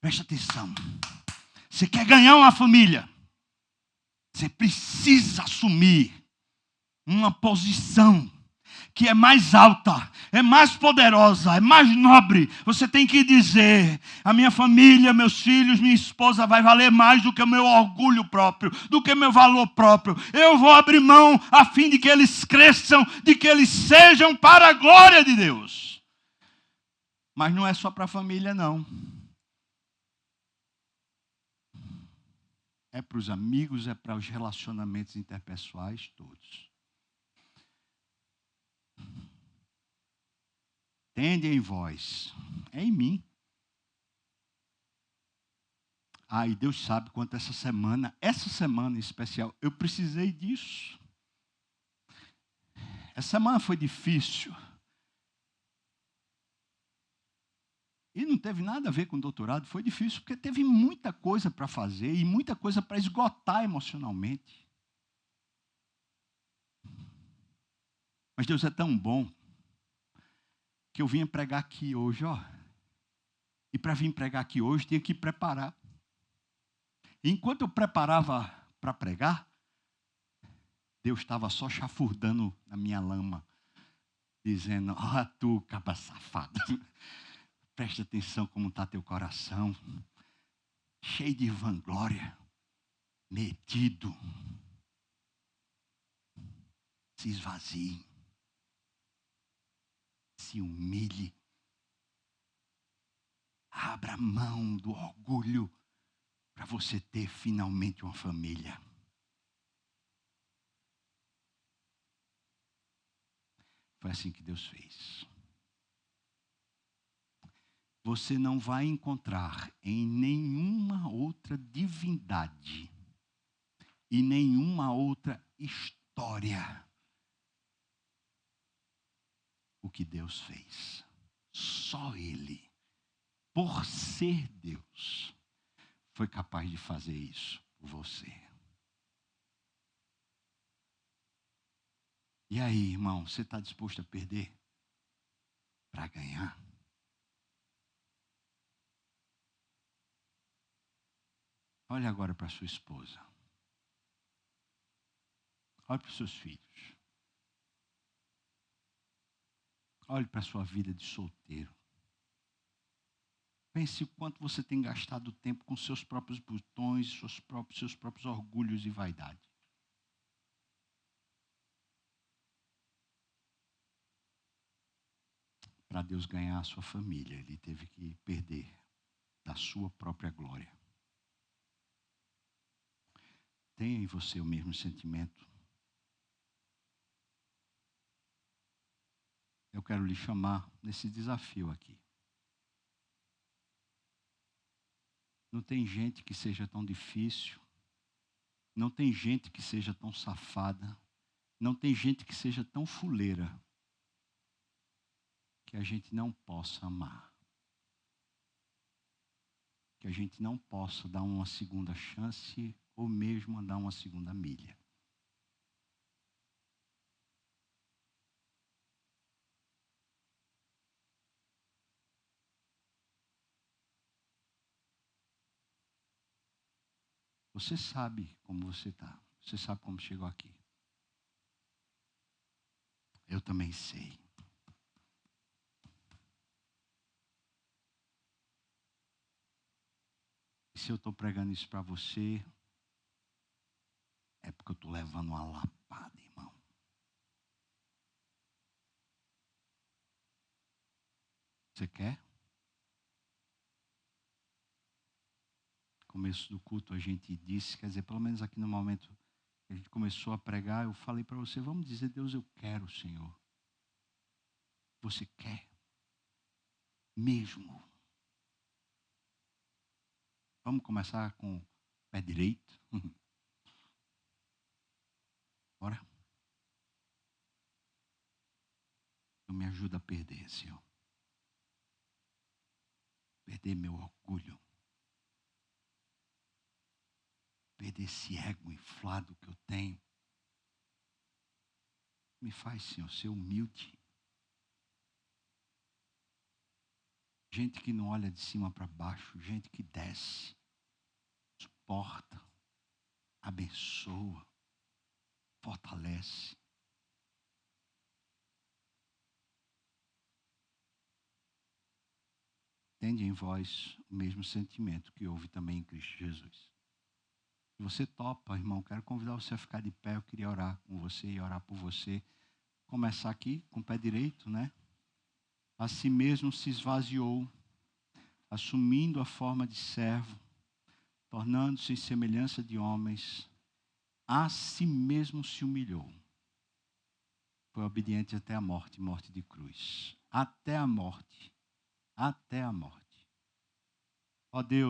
Preste atenção. Você quer ganhar uma família? Você precisa assumir uma posição que é mais alta, é mais poderosa, é mais nobre. Você tem que dizer: a minha família, meus filhos, minha esposa vai valer mais do que o meu orgulho próprio, do que o meu valor próprio. Eu vou abrir mão a fim de que eles cresçam, de que eles sejam para a glória de Deus. Mas não é só para a família, não. É para os amigos, é para os relacionamentos interpessoais todos. Tende em vós, é em mim. E Deus sabe quanto essa semana em especial, eu precisei disso. Essa semana foi difícil. E não teve nada a ver com o doutorado, foi difícil, porque teve muita coisa para fazer e muita coisa para esgotar emocionalmente. Mas Deus é tão bom que eu vim pregar aqui hoje, ó. E para vir pregar aqui hoje, tinha que preparar. E enquanto eu preparava para pregar, Deus estava só chafurdando na minha lama, dizendo: ó, tu, caba safado, preste atenção como está teu coração, cheio de vanglória, metido. Se esvazie, se humilhe, abra mão do orgulho para você ter finalmente uma família. Foi assim que Deus fez. Você não vai encontrar em nenhuma outra divindade e nenhuma outra história o que Deus fez. Só Ele, por ser Deus, foi capaz de fazer isso por você. E aí, irmão, você está disposto a perder para ganhar? Olhe agora para sua esposa. Olhe para os seus filhos. Olhe para a sua vida de solteiro. Pense o quanto você tem gastado tempo com seus próprios botões, seus próprios orgulhos e vaidade. Para Deus ganhar a sua família, Ele teve que perder da sua própria glória. tenha em você o mesmo sentimento. Eu quero lhe chamar nesse desafio aqui. Não tem gente que seja tão difícil, não tem gente que seja tão safada, não tem gente que seja tão fuleira, que a gente não possa amar. Que a gente não possa dar uma segunda chance ou mesmo dar uma segunda milha. Você sabe como você está. Você sabe como chegou aqui. Eu também sei. E se eu estou pregando isso para você, é porque eu estou levando uma lapada, irmão. Você quer? No começo do culto a gente disse, quer dizer, pelo menos aqui no momento que a gente começou a pregar, eu falei para você, vamos dizer, Deus, eu quero, Senhor. Você quer? Mesmo. Vamos começar com o pé direito? Bora? Me ajuda a perder, Senhor. Perder meu orgulho. Perder esse ego inflado que eu tenho. Me faz, Senhor, ser humilde. Gente que não olha de cima para baixo, gente que desce, suporta, abençoa, fortalece. Tende em vós o mesmo sentimento que houve também em Cristo Jesus. Se você topa, irmão, quero convidar você a ficar de pé. Eu queria orar com você e orar por você. Começar aqui com o pé direito, né? A si mesmo se esvaziou, assumindo a forma de servo, tornando-se em semelhança de homens, a si mesmo se humilhou. Foi obediente até a morte, morte de cruz. Até a morte. Até a morte. Ó Deus.